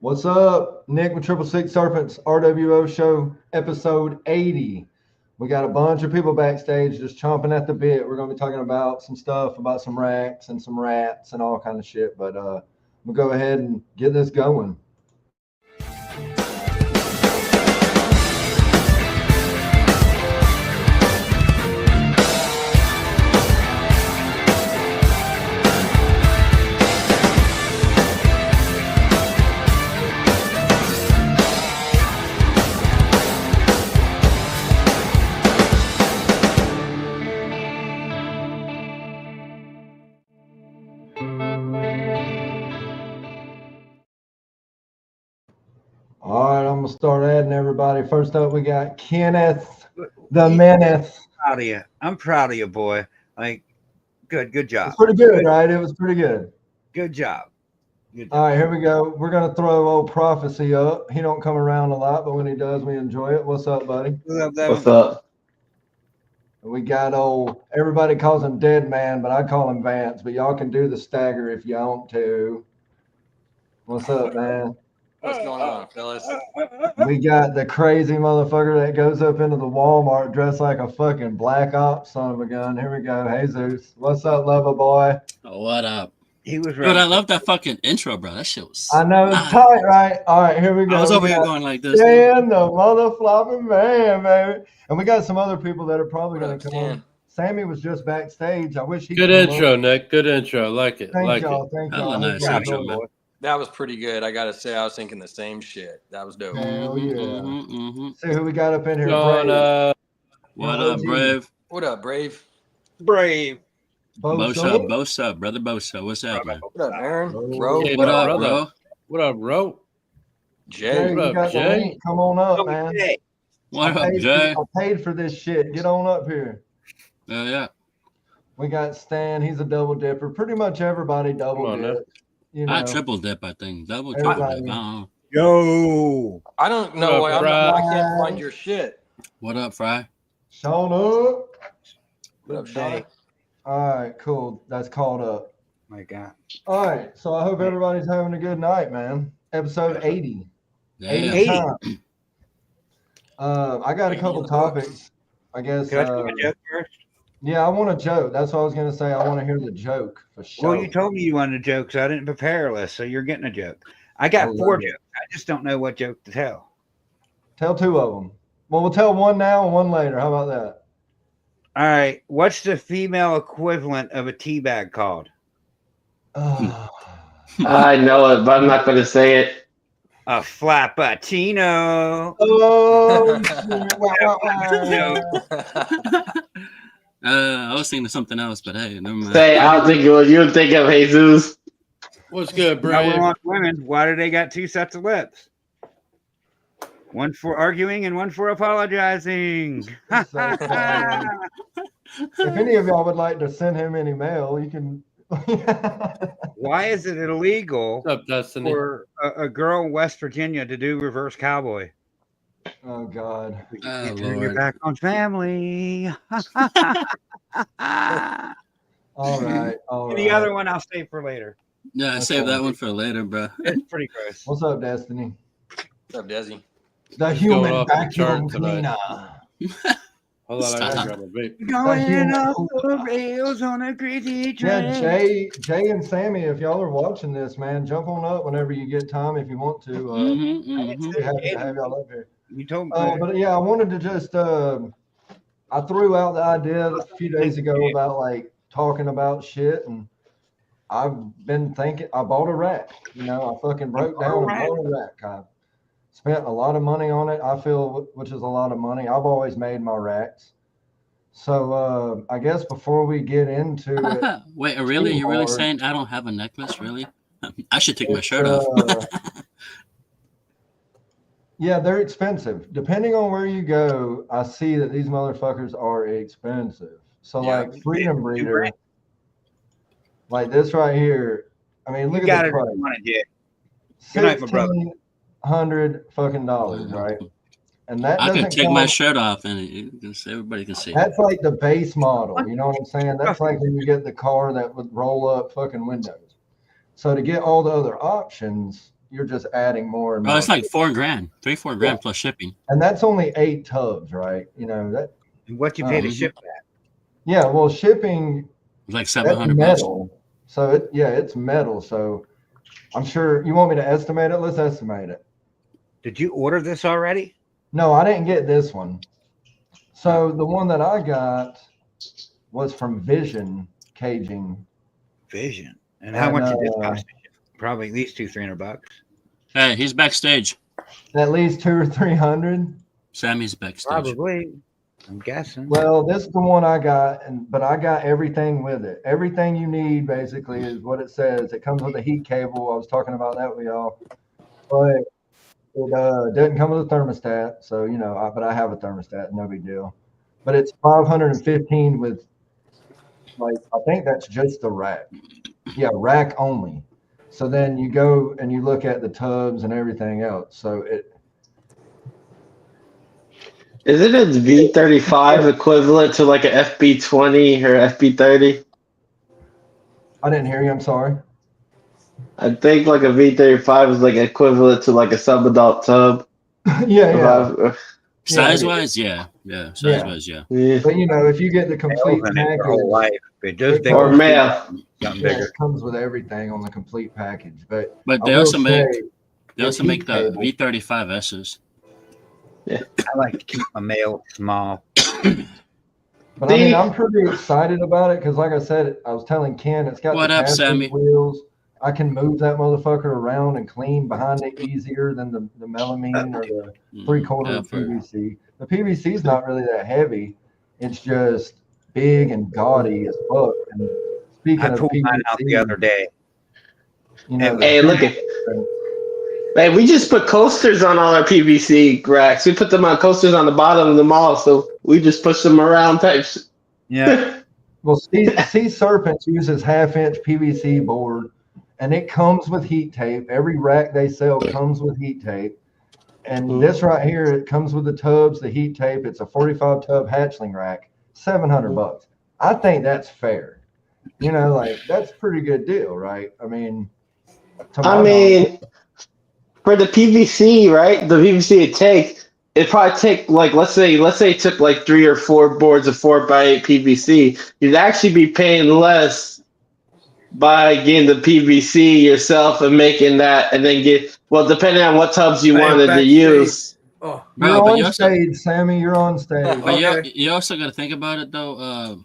What's up? Nick with Triple Six Serpents, RWO Show, episode 80. We got a bunch of people backstage just chomping at the bit. We're going to be talking about some stuff, about some racks and some rats and all kind of shit. But we'll go ahead and get this going. All right, I'm gonna start adding everybody. First up, we got Kenneth the Menace. I'm proud of you, boy. Like, good job. It's pretty good, right? It was pretty good. Good job. All right, here we go. We're gonna throw old Prophecy up. He don't come around a lot, but when he does, we enjoy it. What's up, buddy? What's up? We got old. Everybody calls him Dead Man, but I call him Vance. But y'all can do the stagger if you want to. What's up, man? What's going on, fellas? We got the crazy motherfucker that goes up into the Walmart dressed like a fucking Black Ops son of a gun. Here we go. Jesus. What's up, lover boy? Oh, what up? He was Dude, I love that fucking intro, bro. That shit was. I know it's tight, right? All right, here we go. I was over We here got going like this. Stan, the mother flopping man, baby. And we got some other people that are probably What going up, to come Stan? on. Sammy was just backstage. I wish he Good could come intro, on. Nick. Good intro. Like it. Thank Like y'all. it. Thank Hella y'all. nice Hope y'all intro, enjoy man. it. That was pretty good. I gotta say, I was thinking the same shit. That was dope. Hell yeah. Mm-hmm. See who we got up in here. John, Brave. What OG. up, Brave? What up, Brave? brave. Bosa. Bosa, brother Bosa. What's happening? What up, Aaron? Oh. Bro? Hey, What my up, brother. bro? What up, bro? Jay, Jay? you What up, got the Jay? link. Come on up, man. Okay. What up, Jay? I paid for this shit. Get on up here. Yeah. We got Stan. He's a double dipper. Pretty much everybody double Come on, dip. You I know. triple dip, I think. Double, triple Everybody. dip. I don't know. Yo. I don't know why I can't find your shit. What up, Fry? Sean up. What up, Sean? All right, cool. That's called up. My God. All right, so I hope everybody's having a good night, man. Episode 80. 80 Damn. times. I got a 80 couple in the topics. I guess. Can I tell you a joke first? Yeah, I want a joke. That's what I was gonna say. I want to hear the joke for sure. Well, you told me you wanted a joke, so I didn't prepare a list, so you're getting a joke. I got I 4 love it. jokes. I just don't know what joke to tell. Tell 2 of them. Well, we'll tell one now and one later. How about that? All right. What's the female equivalent of a tea bag called? Oh, I know it, but I'm not going to say it. A flappuccino. oh I was thinking of something else, but hey, never mind. Say, I don't think it was you think of Jesus. What's good, Now we Brave? want women. Why do they got 2 sets of lips? One for arguing and one for apologizing. So funny. If any of y'all would like to send him any mail, you can. Why is it illegal What's up, Destiny? for a girl in West Virginia to do reverse cowboy? Oh God. Oh, Turn your Lord. back on family. All right. All The right. other one I'll save for later. Yeah, save that one for later, bro. It's pretty gross. What's up, Destiny? What's up, Desi? The What's human going off the vacuum chart tonight? cleaner. Hold on, I Stop. gotta grab a vape. Going off the rails on a crazy train. Yeah, Jay and Sammy, if y'all are watching this, man, jump on up whenever you get time if you want to. Be happy to have y'all up here. You told me. But yeah, I wanted to just I threw out the idea a few days ago about like talking about shit, and I've been thinking. I bought a rack. You know, I fucking broke down and bought a rack. I spent a lot of money on it. I feel, which is a lot of money. I've always made my racks. So I guess before we get into it, Wait, really? too You're really hard. saying I don't have a necklace? Really? I should take my It's, shirt off. yeah, they're expensive. Depending on where you go, I see that these motherfuckers are expensive. So Yeah. like Freedom Breeder, like this right here. I mean, look You got at it the if price. you want it, Jay. Good night, my brother. $1,600 fucking dollars, right? And that I doesn't could take come- my shirt off and everybody can see. That's like the base model. You know what I'm saying? That's like when you get the car that would roll up fucking windows. So to get all the other options, you're just adding more and Bro, more. it's like $4,000, 3-4 grand plus shipping. And that's only 8 tubs, right? You know that. And what you pay to Mhm. ship that? Yeah, well, shipping It's like that's 700 bucks. metal, so it's metal. So I'm sure you want me to estimate it. Let's estimate it. Did you order this already? No, I didn't get this one. So the one that I got was from Vision Caging. Vision. And how And, much did this cost? Probably at least $200-300. Hey, he's backstage. At least 200 or 300. Sammy's backstage. Probably. I'm guessing. Well, this is the one I got, but I got everything with it. Everything you need basically is what it says. It comes with a heat cable. I was talking about that with y'all, but it doesn't come with a thermostat. So but I have a thermostat, no big deal. But it's 515 with, like, I think that's just the rack. Yeah, rack only. So then you go and you look at the tubs and everything else. So Isn't its V35 equivalent to like a FB20 or FB30? I didn't hear you. I'm sorry. I think like a V35 is like equivalent to like a subadult tub. yeah. Size-wise, yeah. Size-wise, yeah. Yeah. But if you get the complete Males in it their whole package, life. But those big Or ones, male. something yeah, bigger. it comes with everything on the complete package. But But I they will also make say, they also heat make the cable. V35Ss. I like to keep my male small. But I mean, I'm pretty excited about it because, like I said, I was telling Ken, it's got What the up, casting Sammy? wheels. I can move that motherfucker around and clean behind it easier than the melamine or the three-quarter Yeah, for- PVC. The PVC is not really that heavy. It's just big and gaudy as fuck. And speaking I of pulled mine out the PVC, other day. Hey, look at. Man, we just put coasters on all our PVC racks. We put them on coasters on the bottom of them all, so we just push them around types. Yeah. Well, Sea Serpents uses half-inch PVC board, and it comes with heat tape. Every rack they sell comes with heat tape. And this right here, it comes with the tubs, the heat tape. It's a 45 tub hatchling rack, $700. I think that's fair. Like that's a pretty good deal, right? I mean, for the PVC, right? The PVC it probably take like let's say it took like 3 or 4 boards of 4x8 PVC. You'd actually be paying less by getting the PVC yourself and making that, and then depending on what tubs you wanted to use. Oh, Bro, you're but on you also, stage, Sammy. You're on stage. but Okay. you also got to think about it though.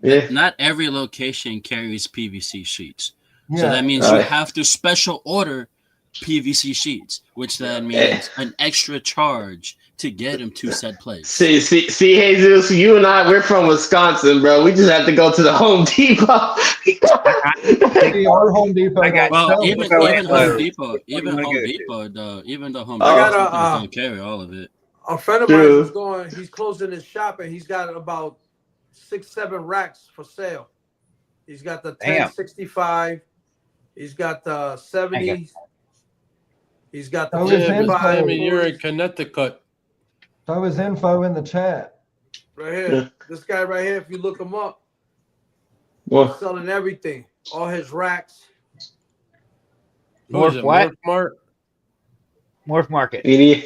Yeah. Not every location carries PVC sheets, Yeah. so that means Right. you have to special order PVC sheets, which then means an extra charge to get them to said place. See, Jesus, you and I, we're from Wisconsin, bro. We just have to go to the Home Depot. See, our Home Depot. I got- don't Well, sell even it. Home Depot, even wanna Home go to? Depot, though, even the Home I Depot got a, sometimes don't carry all of it. a friend of mine True. is going. He's closing his shop and he's got about 6-7 racks for sale. He's got the Damn. 1065. He's got the 70. He's got the Oh, Yeah, it's but 55. Sammy, you're in Connecticut. Throw his info in the chat. Right here. Yeah. This guy right here, if you look him up, Well, selling everything. All his racks. Who is it? what? Morph Mart? Morph Market. media.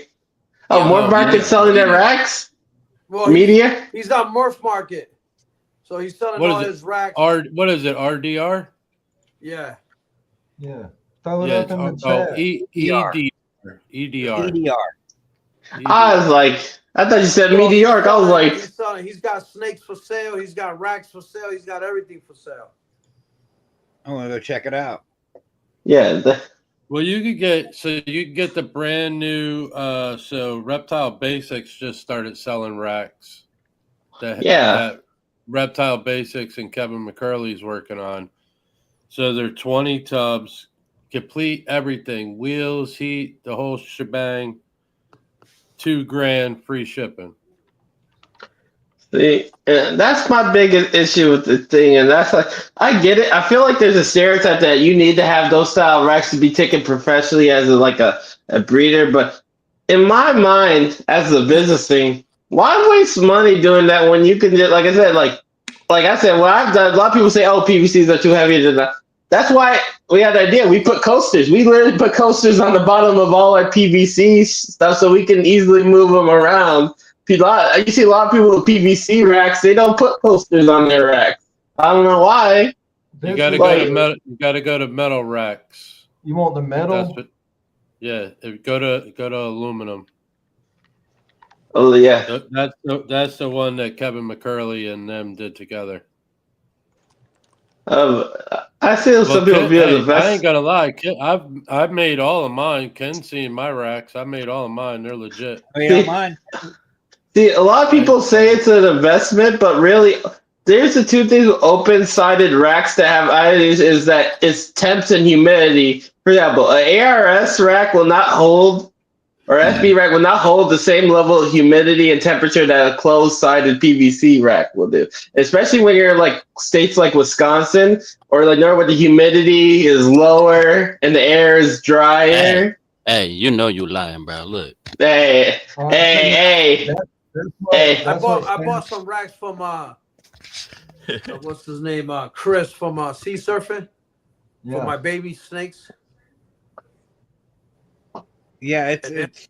Oh, Yeah, more well, market media. selling their racks? Well, Media? he's not Murph Market. So he's selling What all is it? his racks. What is it? RDR? Yeah. Yeah. Throw it Yeah, up in the it's chat. EDR. EDR. EDR. I was like, I thought you said So Meteoric. I was like, he's selling, he's got snakes for sale. He's got racks for sale. He's got everything for sale. I want to go check it out. yeah. Well, you could get the brand new. So Reptile Basics just started selling racks. That Reptile Basics and Kevin McCurley's working on. So they're 20 tubs, complete everything, wheels, heat, the whole shebang. $2,000 free shipping. See, that's my biggest issue with the thing, and that's like, I get it. I feel like there's a stereotype that you need to have those style racks to be taken professionally as a breeder, but in my mind, as a business thing, why waste money doing that when you can just, like I said, well, I've done, a lot of people say, oh, PVCs are too heavy. That's why we had the idea. We put coasters. We literally put coasters on the bottom of all our PVC stuff so we can easily move them around. You see a lot of people with PVC racks. They don't put coasters on their racks. I don't know why. You gotta go to metal. You gotta go to metal racks. You want the metal? Yeah. Go to aluminum. Oh yeah. That's the one that Kevin McCurley and them did together. I feel some people feel the best. I ain't gonna lie. I've made all of mine. Ken's seen my racks. I made all of mine. They're legit. Oh, yeah, mine. See, a lot of people say it's an investment, but really, there's the two things with open-sided racks that have items is that it's temps and humidity. For example, an ARS rack will not hold, or SB rack will not hold the same level of humidity and temperature that a closed-sided PVC rack will do. Especially when you're like states like Wisconsin or like where the humidity is lower and the air is drier. Hey, you know you lying, bro. Look. Hey. I bought some racks from what's his name? Chris from Sea Surfing for my baby snakes. Yeah, it's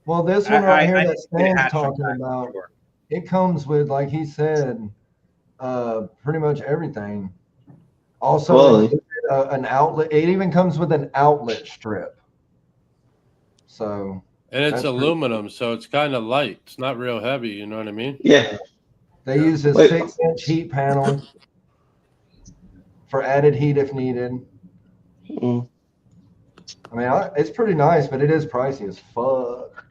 well, this one right here that need a Stan's hat talking sometime, about, sure. it comes with, like he said, pretty much everything. Also, an outlet. It even comes with an outlet strip. So. And it's aluminum, so it's kind of light. It's not real heavy. You know what I mean? Yeah. They use a 6-inch heat panel for added heat if needed. Mm. I mean, it's pretty nice, but it is pricey as fuck.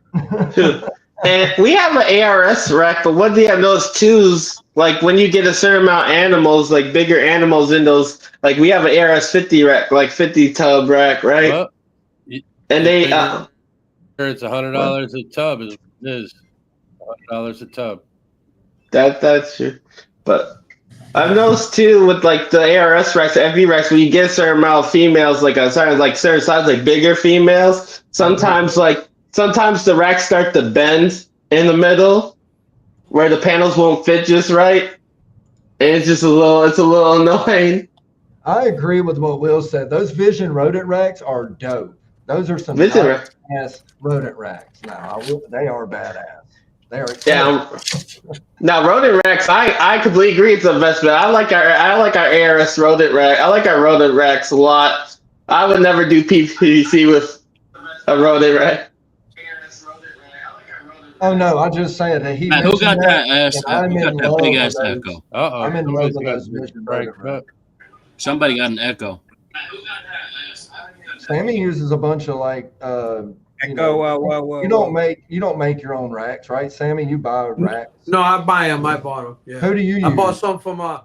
And we have an ARS rack, but one thing I've noticed too is like when you get a certain amount of animals, like bigger animals in those, like we have an ARS 50 rack, like 50 tub rack, right? Well, and they it's $100 a tub. It is $100 a tub. That's true. But I've noticed too with like the ARS racks, the FV racks, when you get a certain amount of females, like certain size, like bigger females, sometimes the racks start to bend in the middle where the panels won't fit just right. And it's just a little annoying. I agree with what Will said. Those Vision rodent racks are dope. Those are some ass rodent racks. Now, they are badass. They are. Yeah. Now, rodent racks, I completely agree it's an investment. I like our ARS rodent rack. I like our rodent racks a lot. I would never do PVC with a rodent rack. Oh no, I just saying that he. Man, who got that ass? I'm Who got in that love big with ass those. echo? I'm in love with those Vision rodent racks. Somebody got an echo. Sammy uses a bunch of like Echo. You don't make your own racks, right, Sammy? You buy racks. No, I buy them. I bought them. Yeah. Who do you use? I bought some from I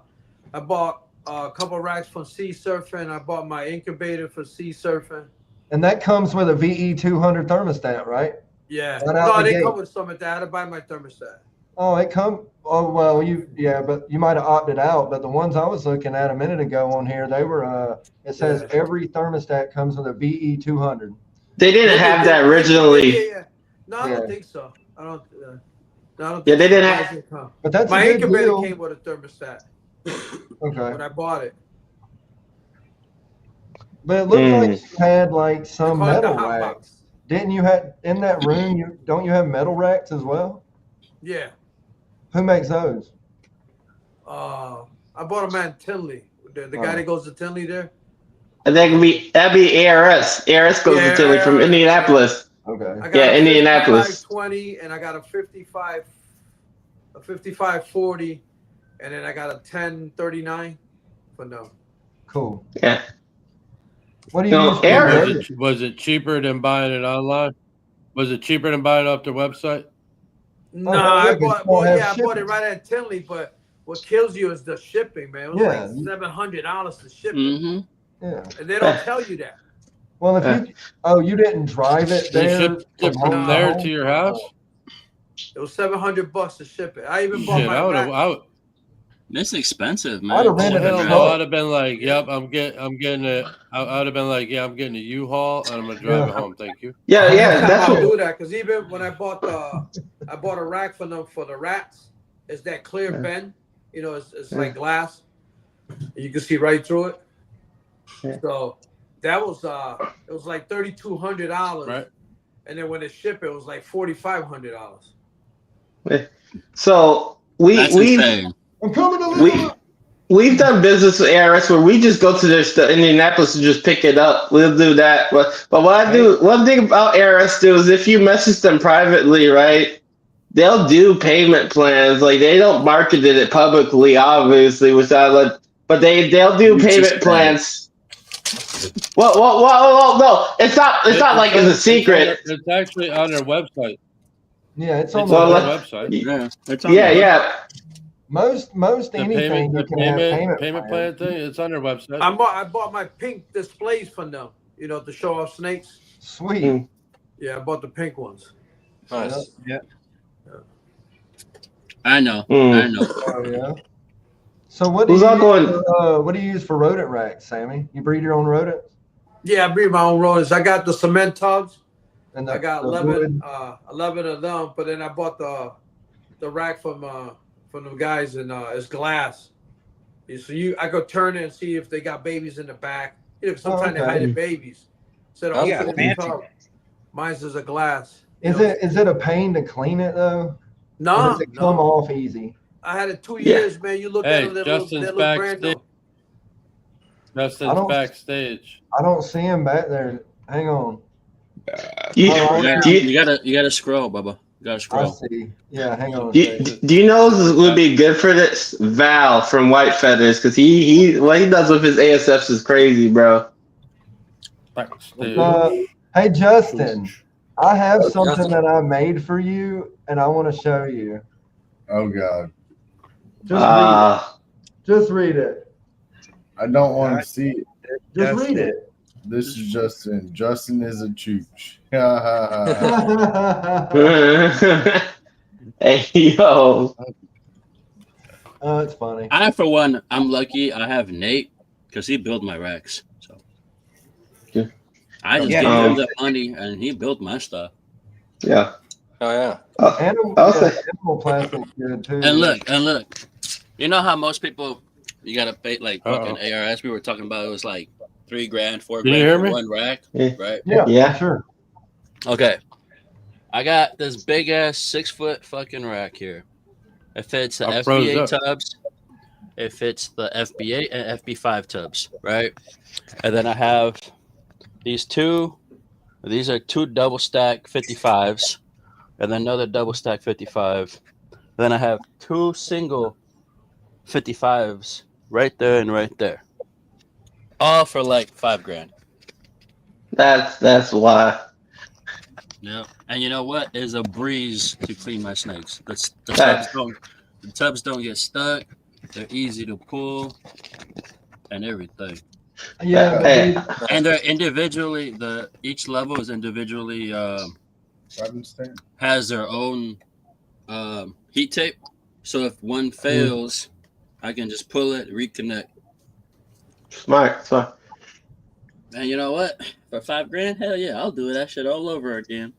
bought a couple racks from Sea Surfing. I bought my incubator for Sea Surfing. And that comes with a VE200 thermostat, right? Yeah. Right out No, the they gate. come with some of that. I had to buy my thermostat. Oh, but you might have opted out. But the ones I was looking at a minute ago on here, they were it says every thermostat comes with a VE200. They didn't have that originally. Yeah. No, I don't think so. I don't. Yeah, they didn't have. But that's my a good incubator deal. came with a thermostat Okay. when I bought it. But it looked like you had like some They call it the metal hot racks. box. Didn't you have in that room? Don't you have metal racks as well? Yeah. Who makes those? I bought them at Tinley. The guy that goes to Tinley there. And that'd be ARS. ARS goes to Tilly from Indianapolis. Okay. I got Yeah, a Indianapolis. 5520 and I got a 5540, and then I got a 1039 for no. Cool. Yeah. What do you No, use? for ARS. your- Was it cheaper than buying it online? Was it cheaper than buying it off their website? No, yeah, I 'cause bought. you don't Well, have I bought it shipping. right at Tinley, but what kills you is the shipping, man. It was Yeah. like $700 to ship it, Mm-hmm. Yeah. and they don't tell you that. Well, if you didn't drive it They there shipped it from home there to to your house? It was $700 to ship it. I even bought Shit, my I would rack. have. It's expensive, man. I'd have rented Hell a no! truck. I'd have been like, "Yep, I'm getting it." I'd have been like, "Yeah, I'm getting a U-Haul and I'm gonna drive it home. Thank you." Yeah, that's I'll what. do that because even when I bought a rack for them for the rats. It's that clear bend, it's like glass. You can see right through it. So that was it was like $3,200, Right. and then when it shipped, it was like $4,500. So That's insane. I'm coming to live. we've done business with ARS where we just go to their Indianapolis and just pick it up. We'll do that. But what I do, one thing about ARS do is if you message them privately, right? They'll do payment plans. Like they don't market it publicly, obviously, but they'll do payment plans. Well, no, it's not like it's a secret. It's actually on their website. Yeah, it's It's on on the their website. Yeah, it's on Yeah, there. yeah. most The anything you can have payment plan thing. It's on their website. I bought my pink displays from them, to show off snakes. Sweet. Mm. Yeah, I bought the pink ones. Nice. Yeah. I know. Mm. I know. Oh yeah. So what do Who's you all going? what do you use for rodent racks, Sammy? You breed your own rodents? Yeah, I breed my own rodents. I got the cement tubs. And I got the 11 wood? of them, but then I bought the rack from the guys, and it's glass. So I could turn it and see if they got babies in the back. Sometimes they hide the babies. So Oh, yeah, fancy. Mine's is a glass. Is it a pain to clean it though? Or No, does it come no. off easy? I had it 2 Yeah. years, man. You look Hey, at it, Justin's they look brand backstage. new. Justin's backstage. I don't see him back there. Hang on. You, Oh, do you, You gotta scroll, Bubba. You gotta I scroll. see. Yeah, hang on. a do second. you, do you know who would be good for this? Val from White Feathers, because what he does with his ASFs is crazy, bro. Backstage. Hey Justin, I have something Justin. that I made for you, and I want to show you. Oh God, Just read it. I don't want to see it. Just read Justin. it. This is Justin. Justin is a chooch. Hey yo, Oh, it's funny. I, for one, I'm lucky. I have Nate because he built my racks. So Yeah. I just Yeah. gave him the money, and he built my stuff. yeah. Oh yeah. Animal, Okay. animal plastic's good too. And look. You know how most people, you gotta pay like fucking ARS. We were talking about it was like $3,000, $4,000 Can you hear for me? one rack, Yeah. right? Yeah, Yeah. sure. Okay. I got this big ass 6-foot fucking rack here. It fits the I froze FBA up. tubs. It fits the FBA and FB5 tubs, right? And then I have these two. These are two double stack 55s, and then another double stack 55. Then I have two single 55s right there and right there, all for like $5,000. That's why. Yeah, and you know what? It's a breeze to clean my snakes. The tubs don't get stuck. They're easy to pull, and everything. Yeah, but Hey. dude, And they're individually. Each level is individually has their own heat tape. So if one fails, I can just pull it, reconnect. Smart. And you know what? For $5,000, hell yeah, I'll do that shit all over again.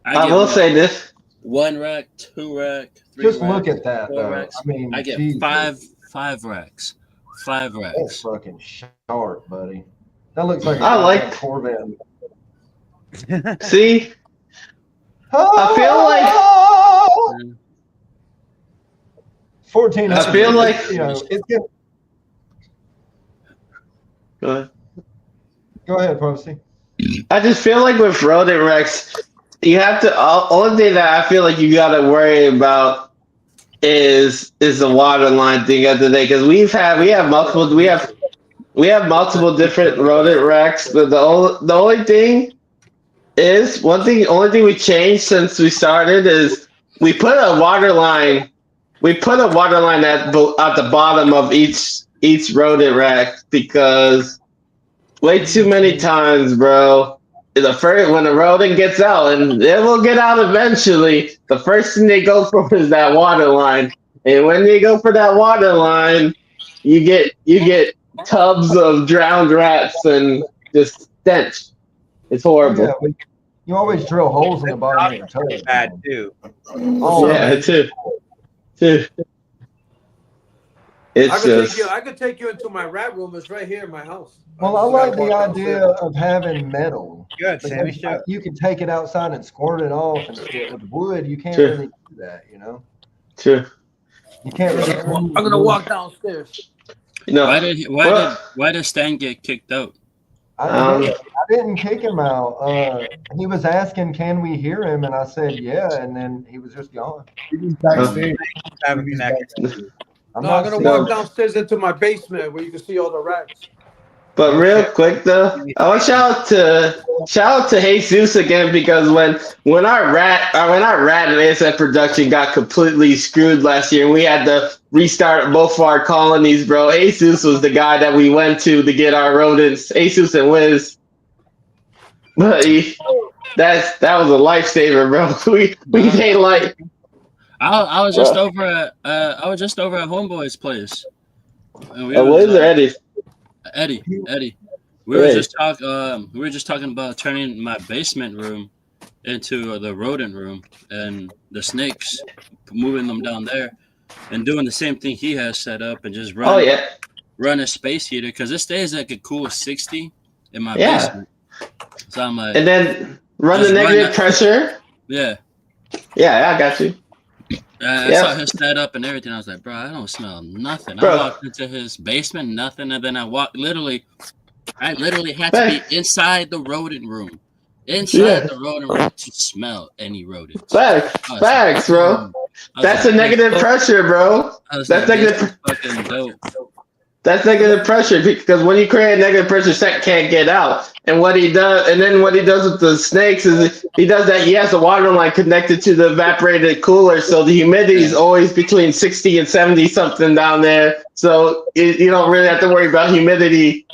I will say this. 1 rack, 2 rack, 3 just racks, look at that 4 though. racks. I mean, I get Jesus, five racks. 5 That's racks. fucking sharp, buddy. That looks like a I like- Corvette. See, I feel like 14. I feel like- it's good. go ahead. Go ahead, Posty. I just feel like with rodent Rex, you have to. Only thing that I feel like you got to worry about is the water line thing of the day, because we have multiple different rodent Rex. But the only thing we changed since we started is we put a water line. We put a water line at the bottom of each rodent rack, because way too many times, bro, when a rodent gets out, and it will get out eventually, the first thing they go for is that water line. And when they go for that water line, you get tubs of drowned rats and just stench. It's horrible. Yeah, you always drill holes in the bottom of your toe. Bad too. Oh, Yeah, too. It's I could take you into my rat room. It's right here in my house. Well, I just like gotta the walk idea downstairs. of having metal. Good, Sammy. Because Show. you can take it outside and squirt it off and shit. With wood, you can't Sure. really do that, you know? true. You can't really. I'm gonna walk downstairs. No, Why did Stan get kicked out? I didn't kick him out. He was asking, "Can we hear him?" And I said, "Yeah," and then he was just gone. He's backstage. Have a He's connect. backstage. I'm No, not I'm gonna saying- walk downstairs into my basement where you can see all the rats. But real quick though, I want shout out to Jesus again, because when our rat and ASF production got completely screwed last year and we had to restart both of our colonies, bro. Jesus was the guy that we went to get our rodents, Jesus and Wiz. But that was a lifesaver, bro. We paid like I was just over at Homeboy's place. And we Wiz or Eddie? Eddie. We were just talking about turning my basement room into the rodent room and the snakes, moving them down there, and doing the same thing he has set up and just run a space heater, because it stays like a cool 60 in my basement. So I'm like, and then run the negative pressure. Yeah, I got you. I saw his setup and everything. I was like, bro, I don't smell nothing. Bro. I walked into his basement, nothing, and then I literally had to be inside the rodent room. The rodent room to smell any rodents. Facts, bro. That's a negative pressure, bro. That's negative. Fucking dope. That's negative pressure, because when you create a negative pressure, set can't get out. And what he does with the snakes is he does that. He has a water line connected to the evaporated cooler, so the humidity is always between 60 and 70 something down there. So you don't really have to worry about humidity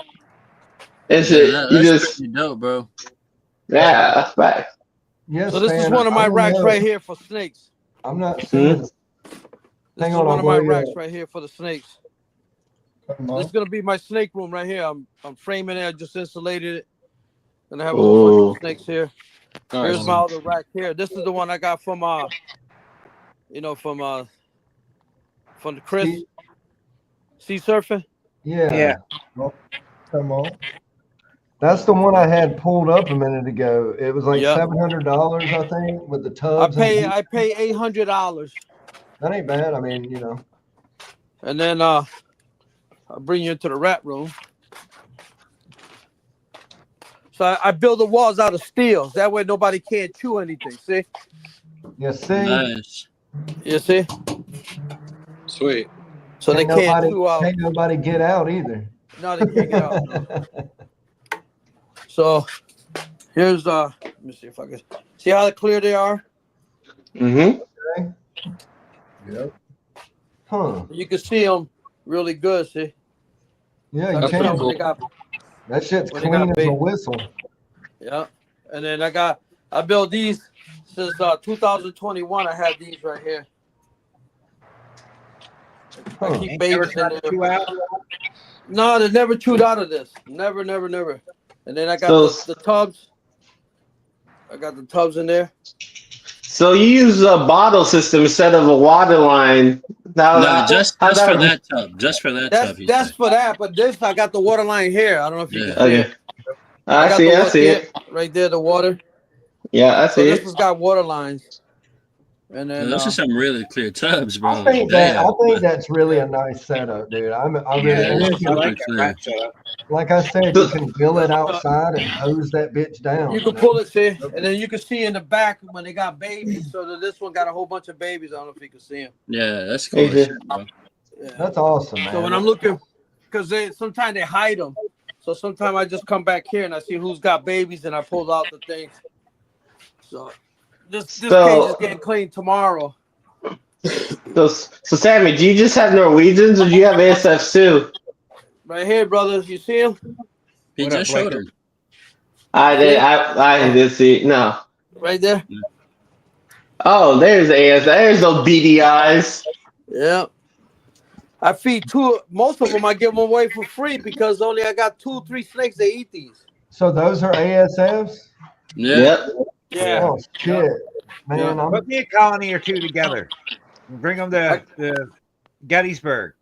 and shit. That's pretty dope, bro. Yeah, facts. Yes, So this is man, one of my I don't racks know. right here for snakes. I'm not saying. This Hang is on, one I'll of my blow you racks up. right here for the snakes. Come This on. is gonna be my snake room right here. I'm framing it. I just insulated it. Gonna have a whole bunch of snakes here. Here's my other rack here. This is the one I got from from the Chris Sea Surfing. Yeah. Come on. That's the one I had pulled up a minute ago. It was like Yep. $700, I think, with the I tubs. pay $800, That ain't bad. I mean, you know. and then I'll bring you into the rat room. So I build the walls out of steel. That way nobody can't chew anything. See? Yeah, see, Nice. You see? Sweet. So they can't chew out. Can't nobody get out either. No, they can't get out. No. So here's let me see if I can see how clear they are. Mm-hmm. Yep. Huh. You can see them really good. See? Yeah, you That's can. what they got. That shit's What they clean got, as a babe? whistle. Yeah. And then I built these since 2021. I have these right here. I Huh. keep Ain't never babies in tried to there. chew out. No, they never chewed out of this. Never. And then I got the tubs. I got the tubs in there. So you use a bottle system instead of a water line. No, just for that tub. Just for that tub. That's for that. But this, I got the water line here. I don't know if you can see Okay. it. I got see the it. right there, the water. Yeah, I So see this it. has got water lines. And then Those are some really clear tubs, bro. I think that's really a nice setup, dude. I really I like that rack setup. like I said, you can bill it outside and hose that bitch down. you can pull it, see, and then you can see in the back when they got babies. So that this one got a whole bunch of babies. I don't know if you can see them. Yeah, that's cool. as shit, bro. Yeah. That's awesome, man. So when I'm looking, because sometimes they hide them. So sometimes I just come back here and I see who's got babies and I pull out the things. So this cage is getting cleaned tomorrow. So Sammy, do you just have Norwegians or do you have ASFs too? Right here, brothers. You see him? He What up, just showed Laker? him. I did see. No. Right there. Oh, there's AS. There's those beady eyes. Yeah. I feed two. Most of them I give them away for free because only I got 2-3 snakes that eat these. So those are ASFs? Yeah. Yep. Yeah. Oh shit. Man, I'm Put me a colony or two together. Bring them to Gettysburg.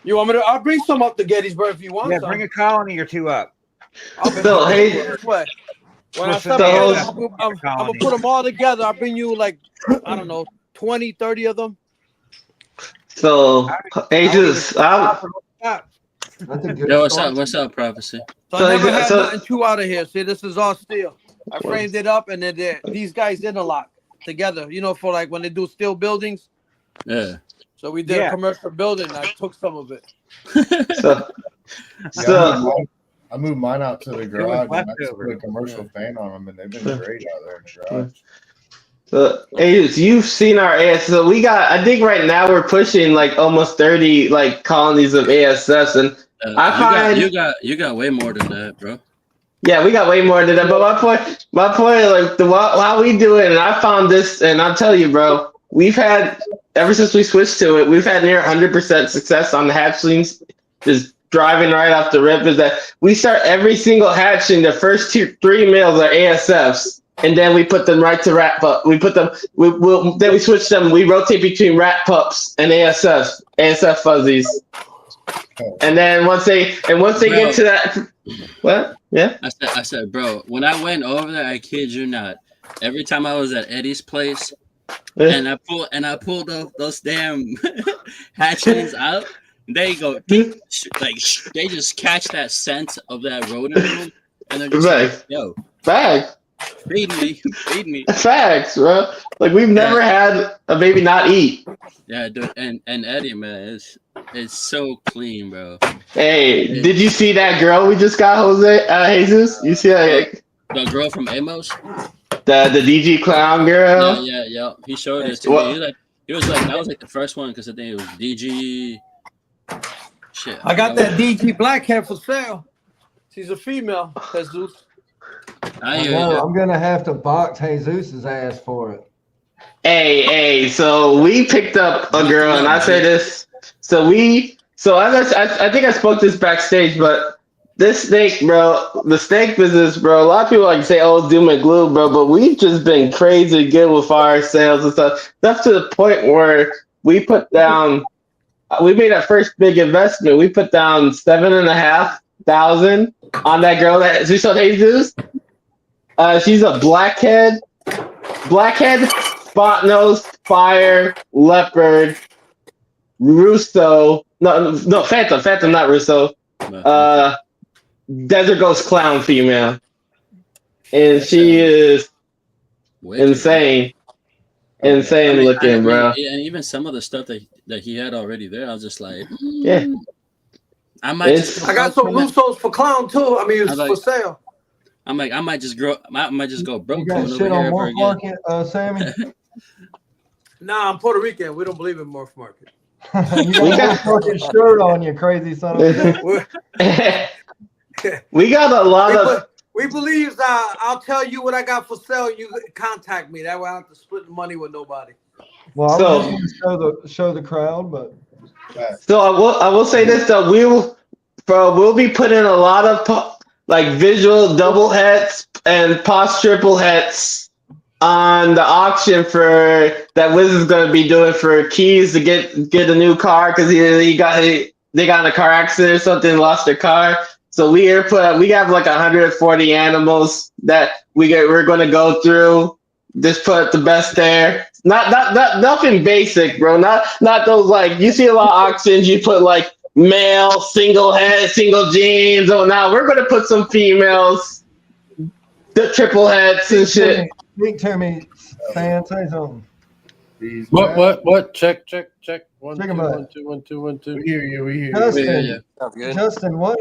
You want me to? I'll bring some up to Gettysburg if you want. Yeah, some. bring a colony or two up. So, hey, This way. When I Listen, step so- in, I'm gonna put them all together. I'll bring you like, I don't know, 20, 30 of them. so Jesus, Stop. That's a good Yo, what's start. up? What's up, Prophecy? So So I never is it- had so- nothing too out of here. See, this is all steel. I framed it up, and then these guys interlock together. You know, for like when they do steel buildings. Yeah. So we did Yeah. a commercial building. I took some of it. so, Yeah, so I moved mine out to the garage and I just leftover. put a commercial fan on them, and they've been great out there in the garage. Aegis, you've seen our AS. So we got, I think right now we're pushing like almost 30 like colonies of ASFs, and I find you got way more than that, bro. yeah, we got way more than that. But my point, like how we do it, and I found this, and I'll tell you, bro, we've had ever since we switched to it, we've had near 100% success on the hatchlings. Just driving right off the rip is that we start every single hatchling. The first 3 males are ASFs. And then we put them right to rat pup. We put them. Then we switch them. We rotate between rat pups and ASF fuzzies. And then once they get to that, what? Yeah. I said, bro, when I went over there, I kid you not. Every time I was at Eddie's place, and I pulled those damn hatchlings out, they go like they just catch that scent of that rodent room, and they're just like, yo, Facts. feed me. Facts, bro. Like we've never had a baby not eat. Yeah, dude, and Eddie, man, it's so clean, bro. Hey, did you see that girl we just got, Jesus? You see that? The girl from Amos? The DG clown girl? Yeah. He showed it to me. He was like, that was like the first one because I think it was DG. Shit. I got that DG blackhead for sale. She's a female, Jesus. I'm gonna have to box Jesus's ass for it. Hey, so we picked up a girl, and I say this. So as I think I spoke this backstage, but this snake, bro, the snake business, bro, a lot of people like to say, oh, doom and gloom, bro, but we've just been crazy good with our sales and stuff. That's to the point where we made our first big investment. We put down $7,500 on that girl that we sold Jesus. She's a blackhead, spot nose, fire, leopard, Russo. No, Phantom, not Russo. Desert Ghost Clown female, and she is insane looking, bro. And even some of the stuff that he had already there, I was just like, Yeah. I might. I got some Russos for clown too. I mean, it's for sale. I'm like, I might just go broke You got coming shit over on here ever Morph again. Market, Sammy? Nah, I'm Puerto Rican. We don't believe in Morph Market. You got a fucking shirt on, you crazy son of a bitch. We got a lot of. We believe I'll tell you what I got for sale. You contact me. That way I don't have to split the money with nobody. Well, I'm So- just gonna show the crowd, but So I will say this though, we'll be putting a lot of visual double hets and POS triple hets on the auction for that Wiz is going to be doing for keys to get a new car because they got in a car accident or something, lost their car. So we have like 140 animals that we're going to go through. Just put the best there. Not nothing basic, bro. Not those like you see a lot of auctions. You put like male, single head, single jeans. Oh, now we're gonna put some females, the triple heads and shit. speak to me, Stan. Say something. These man, What? Check. 1, Check 2, 'em out. 1, 2, 1, 2, 1, 2. we hear you. We hear you. Justin, Sounds good. Justin, what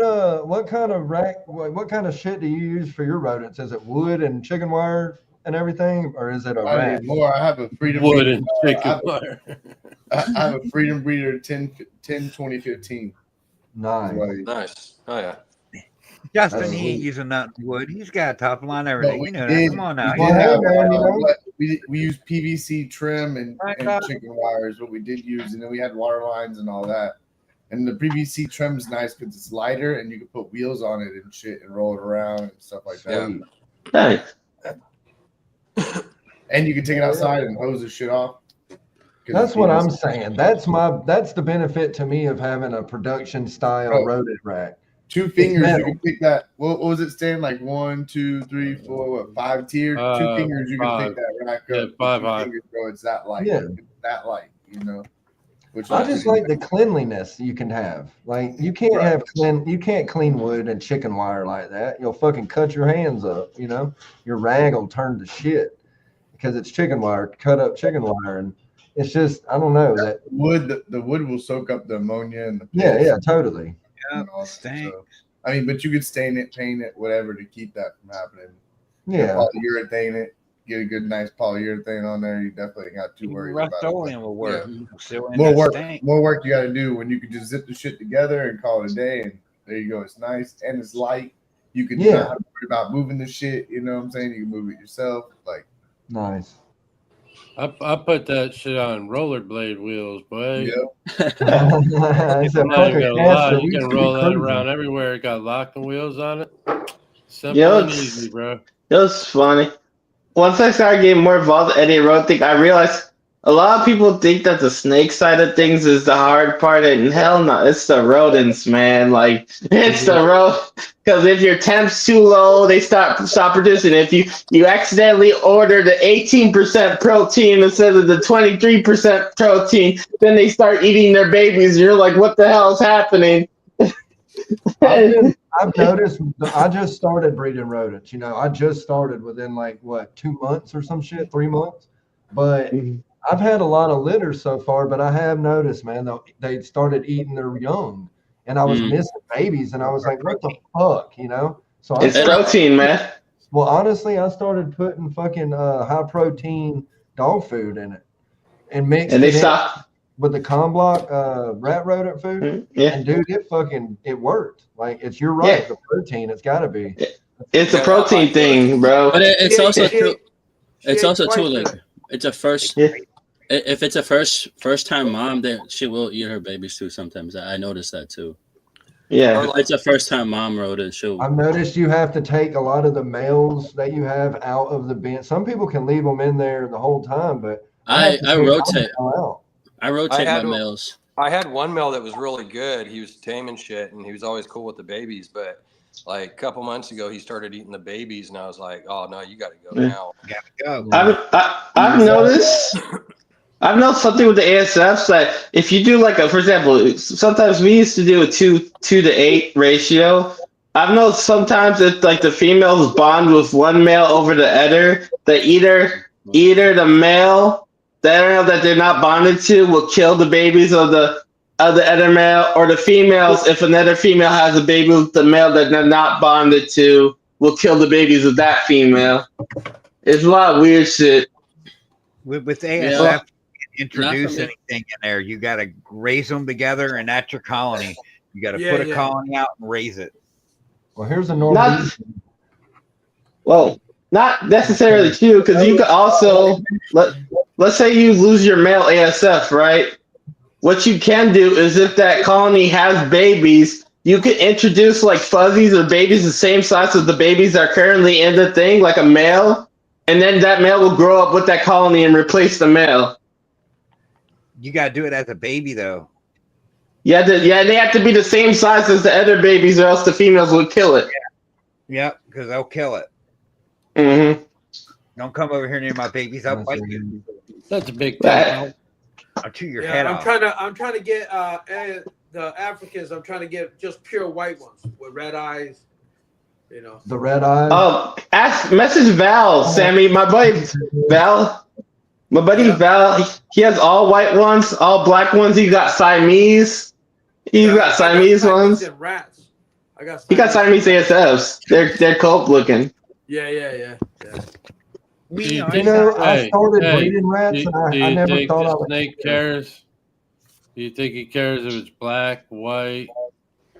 kind of what kind of shit do you use for your rodents? Is it wood and chicken wire and everything, or is it a I rack? need more. I have a Freedom Wood Breeder. and chicken wire. I have a Freedom Breeder 10 2015. Nice. Like, Nice. Oh yeah. Justin, That's he cool. ain't using nothing wood. He's got top line everything. we We know did- that. Come on now. Well, Yeah. hey, man, you know? we use PVC trim and chicken wires, what we did use, and then we had water lines and all that. And the PVC trim is nice because it's lighter and you can put wheels on it and shit and roll it around and stuff like that. Nice. And you can take it outside and hose the shit off. That's what I'm saying. That's the benefit to me of having a production style Bro. rodent rack. 2 fingers, metal. you can pick that. What was it, Stan? Like 1, 2, 3, 4, what, 5 tier? 2 fingers, you can 5. pick that rack Yeah, up. 5 2 high. fingers, bro, it's that light. Yeah. It's that light, you know. Which I just like the cleanliness you can have. Like you can't you can't clean wood and chicken wire like that. You'll fucking cut your hands up, you know. Your rag will turn to shit because it's chicken wire, cut up chicken wire, and it's just I don't know that wood. The wood will soak up the ammonia and the yeah, totally. and all that. Stinks. So, I mean, but you could stain it, paint it, whatever to keep that from happening. Yeah, Polyurethane it, get a good nice polyurethane on there. You definitely ain't got too worried about it. Rust-Oleum will work. More work you got to do when you can just zip the shit together and call it a day, and there you go. It's nice and it's light. You can not have to worry about moving the shit. You know what I'm saying? You can move it yourself. Like nice. I put that shit on rollerblade wheels, boy. yeah. It's a I'm not fucking even gonna lie, caster. you We can used to be roll that cruising. around everywhere. It got locking wheels on it. Simple Yo, and it's- easy, bro. It was funny. Once I started getting more involved in Eddie Road thing, I realized a lot of people think that the snake side of things is the hard part, and hell no, it's the rodents, man. Like it's the road because if your temp's too low, they stop producing. If you accidentally order the 18% protein instead of the 23% protein, then they start eating their babies. You're like, what the hell is happening? I've noticed. I just started breeding rodents. You know, I just started within like what 2 months or some shit, 3 months. But I've had a lot of litters so far. But I have noticed, man, they started eating their young, and I was missing babies, and I was like, what the fuck, you know? So It's protein, man. Well, honestly, I started putting fucking high protein dog food in it, and mixed And they it in stop. with the Comblock rat rodent food. Yeah, And dude, it worked. Like you're right. Yeah. The protein, it's got to be. it's a protein thing, bro. But it's She also ate- too. she It's ate also too twice like it's a first. Yeah. If it's a first time mom, then she will eat her babies too. Sometimes I noticed that too. Yeah. If it's a first time mom rodent, she'll. I've noticed you have to take a lot of the males that you have out of the bin. Some people can leave them in there the whole time, but I have to take rotate. them out. I rotate I had my to- males. I had one male that was really good. He was taming shit and he was always cool with the babies. But like a couple months ago, he started eating the babies, and I was like, "Oh no, you got to go Yeah. now." Gotta go. I've noticed something with the ASFs that if you do like for example, sometimes we used to do a 2:8 ratio. I've noticed sometimes if like the females bond with one male over the other, either the male that they're not bonded to will kill the babies of the other male, or the females, if another female has a baby with the male that they're not bonded to, will kill the babies of that female. It's a lot of weird shit. With ASF, Yeah. introduce me. anything in there. You got to raise them together, and that's your colony. You got to Yeah, put a yeah. colony out and raise it. Well, here's a normal. Not necessarily true, because you could also let's say you lose your male ASF, right? What you can do is if that colony has babies, you can introduce like fuzzies or babies the same size as the babies that are currently in the thing, like a male, and then that male will grow up with that colony and replace the male. You got to do it as a baby, though. Yeah, they have to be the same size as the other babies, or else the females will kill it. Yep, because they'll kill it. Mm-hmm. Don't come over here near my babies. I'll bite you. That's a big That- thing. I'll chew your head I'm off. trying to get the Africans. I'm trying to get just pure white ones with red eyes. You know. The red eyes. Message Val, Sammy, my buddy Val. My buddy Yeah. Val, he has all white ones, all black ones. He got Siamese. He's got Siamese ones. And rats. He got Siamese ASFs. They're cope looking. Yeah. Do you You think- know, I Hey, started hey, breeding rats, Do, and do I you never think thought I the would. snake cares? Do you think he cares if it's black, white?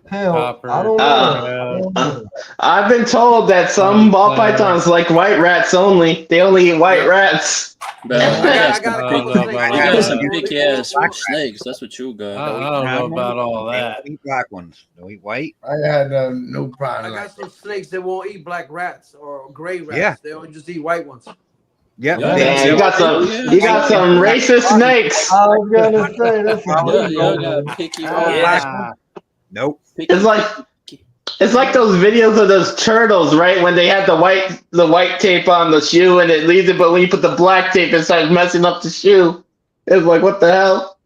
Hell, copper? I don't know. I don't Uh, know. I've been told that some ball pythons like white rats only. They only eat white rats. But I you got a I couple don't know snakes. about got that. some Or- big or- ass or- snakes. That's what you got. I don't know about all They that. don't eat black ones. Don't eat white. I had no problem. I got some snakes that won't eat black rats or gray rats. Yeah. They only just eat white ones. Yep. Yeah. Man, you got some racist snakes. I was gonna say that's a good Y'all one, man. got picky. Yeah. Nope. It's like those videos of those turtles, right? When they had the white tape on the shoe and it leaves it, but when you put the black tape, it starts messing up the shoe. It's like, what the hell?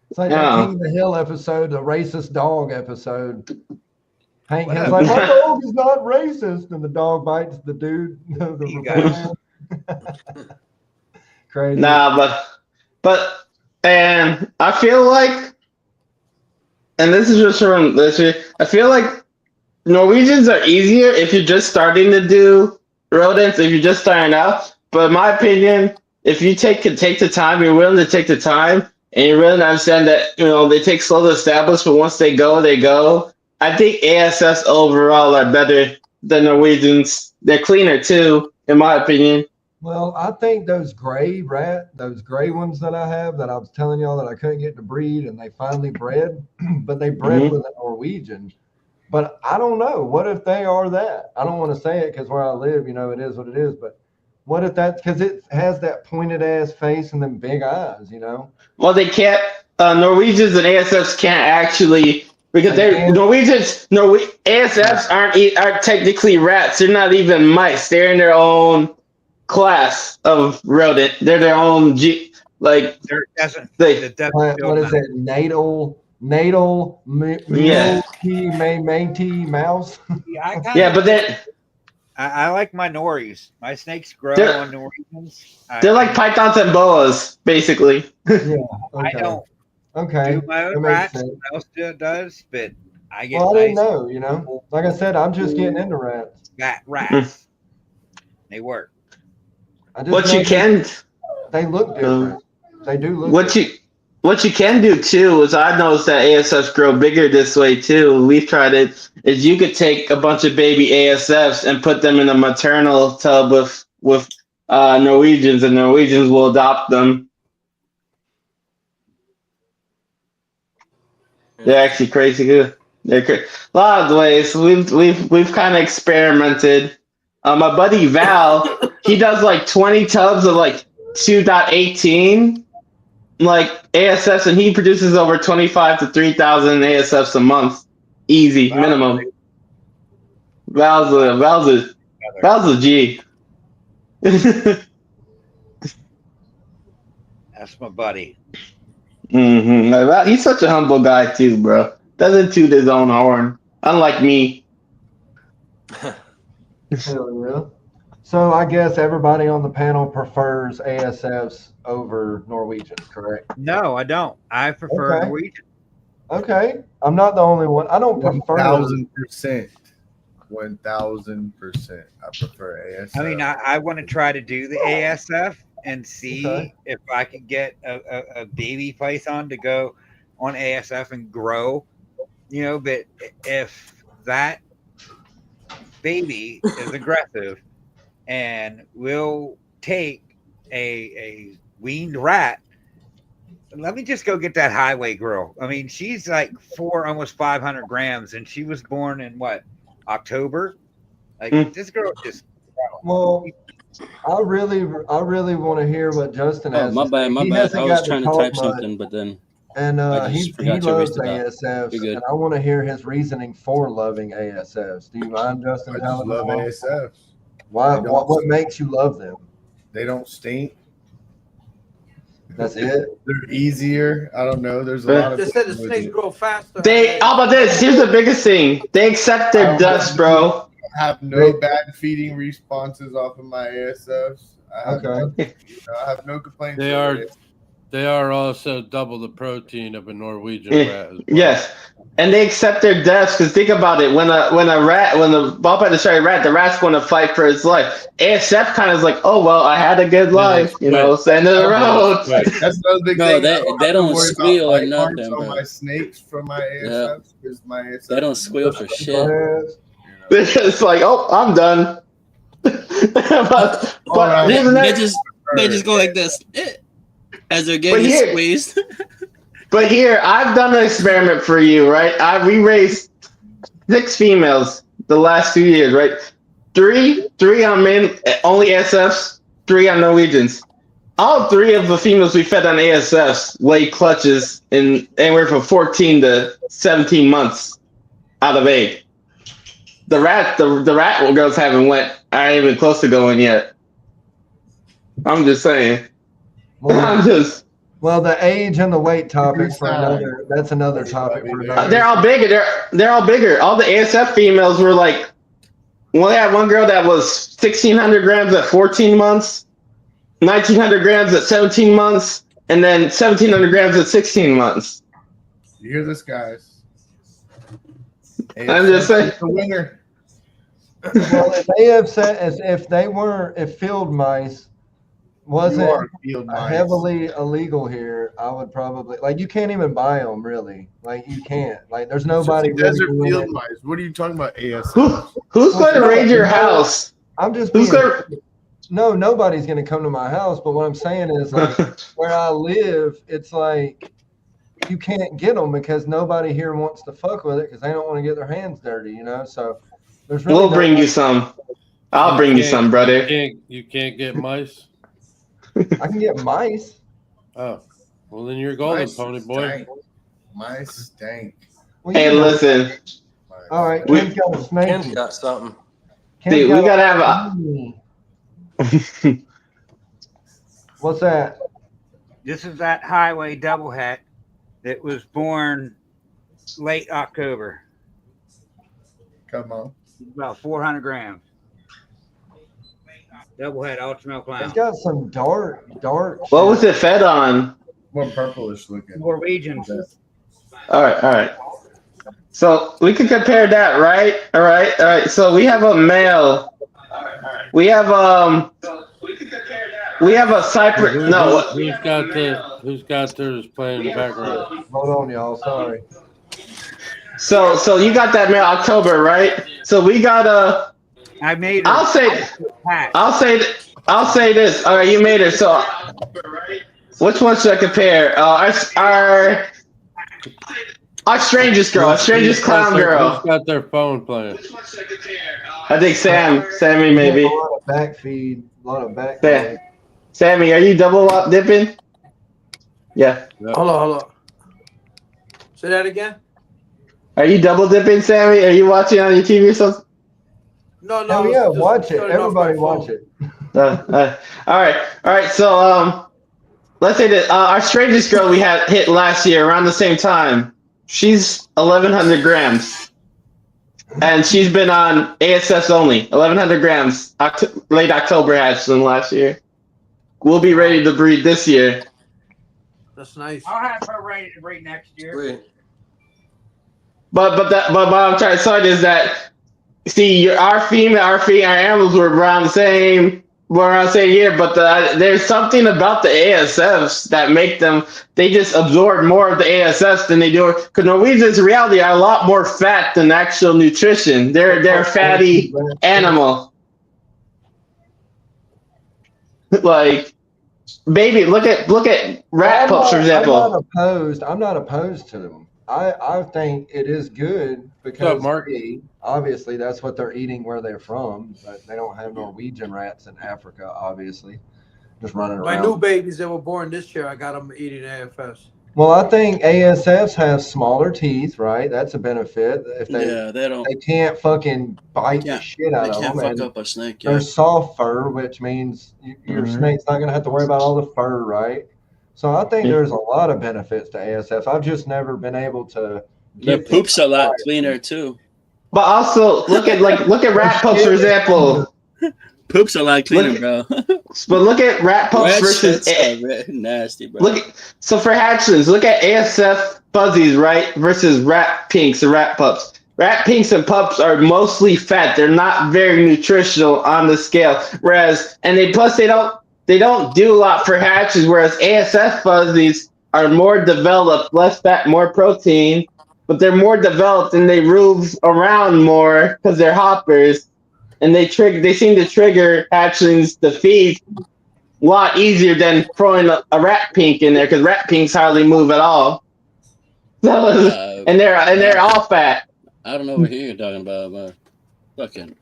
It's like Yeah. that King of the Hill episode, the racist dog episode. Hank Hill's Whatever. like, my dog is not racist, and the dog bites the dude. The You guys. Crazy. Nah, but and I feel like, and this is just from this year, I feel like Norwegians are easier if you're just starting to do rodents, if you're just starting out. But in my opinion, if you take the time, you're willing to take the time, and you really understand that, they take slow to establish, but once they go, they go. I think ASS overall are better than Norwegians. They're cleaner too, in my opinion. Well, I think those gray ones that I have that I was telling y'all that I couldn't get to breed, and they finally bred, but they bred with a Norwegian. But I don't know. What if they are that? I don't want to say it because where I live, it is what it is. But what if that's because it has that pointed ass face and them big eyes, Well, they can't. Norwegians and ASFs can't actually, because ASFs aren't technically rats. They're not even mice. They're in their own class of rodent. They're their own There doesn't. what is it? Natal Métis mouse. Yeah, but then I like my Norries. My snakes grow on Norwegians. They're like pythons and boas, basically. Yeah. I don't Okay. do my own That makes rats. sense. Someone else does, but I get Well, I didn't nice know. Like I said, I'm just getting into rats. fat rats. They work. I just What you noticed can, they look different. They do look. what you can do too is I noticed that ASFs grow bigger this way too. We've tried it. Is you could take a bunch of baby ASFs and put them in a maternal tub with Norwegians, and Norwegians will adopt them. They're actually crazy good. A lot of ways we've kind of experimented. My buddy Val, he does like 20 tubs of like 2.18 like ASFs, and he produces over 25 to 3,000 ASFs a month, easy minimum. Val's a G. That's my buddy. He's such a humble guy too, bro. Doesn't toot his own horn, unlike me. Hell yeah. So I guess everybody on the panel prefers ASFs over Norwegians, correct? No, I don't. I prefer Okay. Norwegian. Okay. I'm not the only one. I don't prefer. 1,000%. 1,000%. I prefer ASF. I mean, I want to try to do the ASF and see Okay. if I can get a baby python to go on ASF and grow, but if that baby is aggressive and will take a weaned rat, let me just go get that highway girl. I mean, she's like almost 500 grams, and she was born in October. Like this girl just. Well, I really want to hear what Justin has. My to bad, say. my He bad. hasn't I was got to trying to talk type much, something, but then and I he just forgot to loves erase it out. ASFs, You're good. and I want to hear his reasoning for loving ASFs. Do you mind, Justin? I telling just love us why? ASFs. Why? I don't- What makes you love them? They don't stink. That's it. They're easier. I don't know. There's a lot of. They said the things with snakes it. grow faster. How about this? Here's the biggest thing. They accept their dust, bro. I have no bad feeding responses off of my ASFs. I have, Okay. I have no complaints. They with are it. They are also double the protein of a Norwegian Yeah, rat. As well. Yes, and they accept their deaths because think about it. When the ball by the stray rat, the rat's going to fight for his life. ASF kind of is like, oh well, I had a good life, so end of the road. That's another big No, thing. they I have don't to worry about squeal or bite marks nothing, on bro. my snakes from my ASFs because my ASFs. They don't squeal for shit. It's like, oh, I'm done. but Alright. here's the next- They just go like this as they're getting But here- squeezed. But here, I've done an experiment for you, right? We raised 6 females the last 2 years, right? Three on men, only ASFs, 3 on Norwegians. All 3 of the females we fed on ASFs laid clutches in anywhere from 14 to 17 months out of egg. The rat girls aren't even close to going yet. I'm just saying. Well, the age and the weight topic for another. That's another topic for another. They're all bigger. They're all bigger. All the ASF females were like. Well, they had one girl that was 1,600 grams at 14 months, 1,900 grams at 17 months, and then 1,700 grams at 16 months. You hear this, guys? I'm just saying. The winner. Well, if they have said if field mice wasn't heavily illegal here, I would probably you can't even buy them really. You can't. There's nobody. Desert field mice. What are you talking about? AS. Who's going to raid your house? I'm just. No, nobody's going to come to my house. But what I'm saying is, where I live, it's you can't get them because nobody here wants to fuck with it because they don't want to get their hands dirty. So there's really. We'll bring you some. I'll bring you some, brother. You can't get mice. I can get mice. Oh, well then you're golden, pony boy. Mice stank. Well, hey, listen. All right, Ken's got a snake. Ken's got something. Dude, we gotta have a. What's that? This is that highway double het that was born late October. Come on. About 400 grams. Double het ultra milk lamb. It's got some dark. What was it fed on? More purplish looking. Norwegians. All right. So we can compare that, right? All right. So we have a male. We have a Cypress. No. Who's got theirs playing in the background? Hold on, y'all. Sorry. So you got that male October, right? So we got a. I made. I'll say this. All right, you made it. So, which one should I compare? Our strangest girl, our strangest clown girl. Who's got their phone playing? I think Sammy maybe. A lot of back feed. Sammy, are you double up dipping? Yeah. Hold on. Say that again. Are you double dipping, Sammy? Are you watching on your TV or something? No. Oh yeah, watch it. Everybody watch it. All right. So let's say that our strangest girl we had hit last year around the same time. She's 1,100 grams, and she's been on ASFs only. 1,100 grams. Late October hatched them last year. We'll be ready to breed this year. That's nice. I'll have her ready to breed next year. Sweet. But what I'm trying to say is that our animals were around the same year, but there's something about the ASFs that make them, they just absorb more of the ASFs than they do. Because Norwegians in reality are a lot more fat than actual nutrition. They're a fatty animal. Baby, look at rat pups, for example. I'm not opposed to them. I think it is good because obviously that's what they're eating where they're from, but they don't have Norwegian rats in Africa, obviously, just running around. My new babies that were born this year, I got them eating AFS. Well, I think ASFs have smaller teeth, right? That's a benefit. If they can't fucking bite the shit out of them. They can't fuck up a snake. They're soft fur, which means your snake's not going to have to worry about all the fur, right? So I think there's a lot of benefits to ASFs. I've just never been able to. The poop's a lot cleaner too. But also look at rat pups, for example. Poop's a lot cleaner, bro. But look at rat pups versus nasty, bro. So for hatchlings, look at ASF fuzzies, right, versus rat pinks and rat pups. Rat pinks and pups are mostly fat. They're not very nutritional on the scale. They don't do a lot for hatches, whereas ASF fuzzies are more developed, less fat, more protein, but they're more developed and they move around more because they're hoppers, and they seem to trigger hatchlings to feed a lot easier than throwing a rat pink in there because rat pinks hardly move at all. And they're all fat. I don't know what you're talking about, man. Fucking.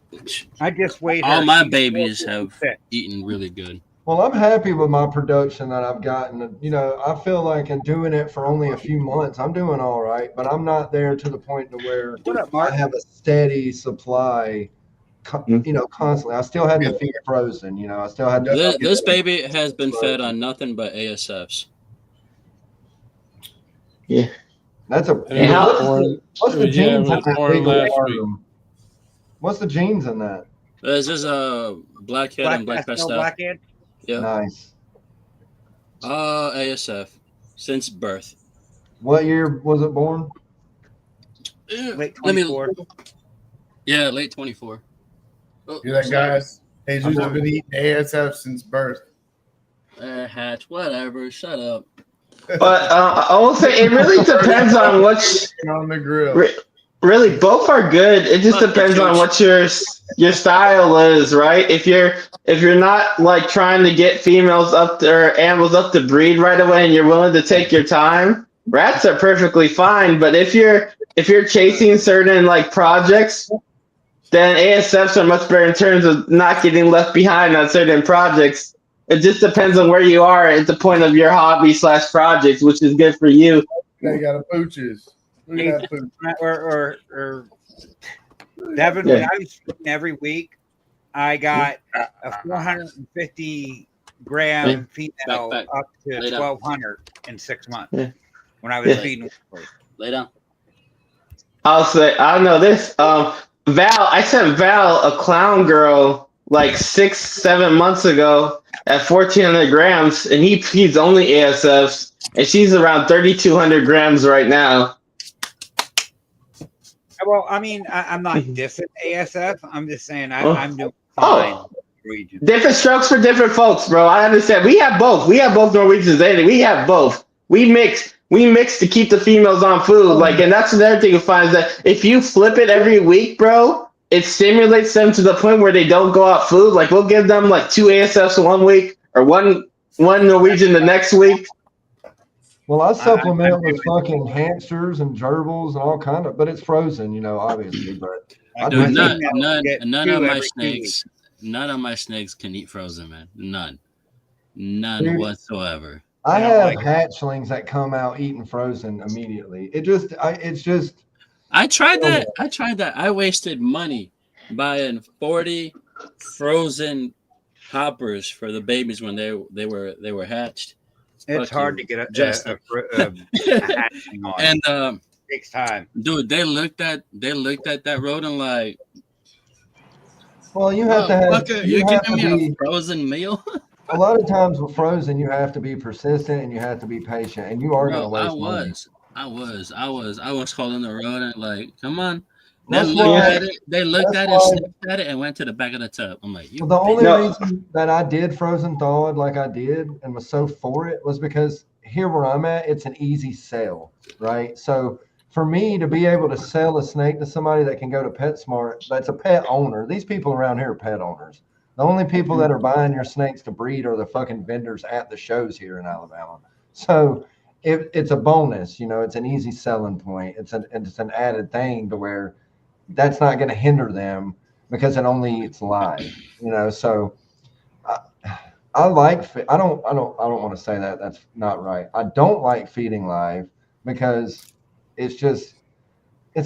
I just weighed All her. my She's babies have 456. eaten really good. Well, I'm happy with my production that I've gotten. You know, I feel like in doing it for only a few months, I'm doing all right, but I'm not there to the point to where What up, I Mark? have a steady supply, you know, constantly. I still had to feed frozen, you know, I still had to. This baby has been fed on nothing but ASFs. Yeah. That's a. And how- What's the yeah, genes it in was that born big last aquarium? What's the genes in that? This is a blackhead and black Pastel pastel. blackhead. Yeah. Nice. ASF since birth. What year was it born? Late Let me. 24. Yeah, late 24. Oh, You're that sorry. guy. Jesus has been eating ASF since birth. Hatch, whatever. Shut up. But I will say it really depends on what. On the grill. Really, both are good. It just Fuck depends you, on what your style is, right? If you're not like trying to get females up to, or animals up to breed right away, and you're willing to take your time, rats are perfectly fine. But if you're chasing certain like projects, then ASFs are much better in terms of not getting left behind on certain projects. It just depends on where you are at the point of your hobby / projects, which is good for you. Now you got a pooches. Look at that pooch. Or Devin, Yeah. when I was shooting every week, I got a 450 gram female back. up to Lay down. 1,200 in 6 months Yeah. when I was Yeah. feeding. Lay down. I'll say I don't know this. Val, I sent Val a clown girl like 6-7 months ago at 1,400 grams, and he feeds only ASFs, and she's around 3,200 grams right now. Well, I mean, I'm not dissing ASF. I'm just saying Oh. I'm doing fine. Oh. Region. Different strokes for different folks, bro. I understand. We have both. We have both Norwegians dating. We have both. We mix to keep the females on food. Like, and that's another thing you find is that if you flip it every week, bro, it stimulates them to the point where they don't go out food. Like, we'll give them like 2 ASFs 1 week or one Norwegian the next week. Well, I supplement with fucking hamsters and gerbils and all kind of, but it's frozen, you know, obviously. But I Dude, do none get of two my every 2 snakes. None of my snakes can eat frozen, man. None Dude. whatsoever. I I don't have like it. hatchlings that come out eating frozen immediately. It's just I tried that. I wasted money buying 40 frozen hoppers for the babies when they were hatched. It's Fuck hard you, to get a Justin. hatching on. And It takes time. dude, they looked at that rodent like, well, you have to have "Motherfucker, you you're have giving to me a be frozen meal." a lot of times with frozen, you have to be persistent and you have to be patient, and you are going to Bro, waste money. I was holding the rodent like, come on. They That's looked why- at it. They looked that's at it, why- sniffed at it, and went to the back of the tub. I'm like, you Well, the only No. reason that I did frozen thawed like I did and was so for it was because here where I'm at, it's an easy sell, right? So for me to be able to sell a snake to somebody that can go to PetSmart, that's a pet owner. These people around here are pet owners. The only people that are buying your snakes to breed are the fucking vendors at the shows here in Alabama. So it's a bonus, you know, it's an easy selling point. It's an added thing to where that's not going to hinder them because it only eats live, you know. So I like I don't want to say that, that's not right. I don't like feeding live because it's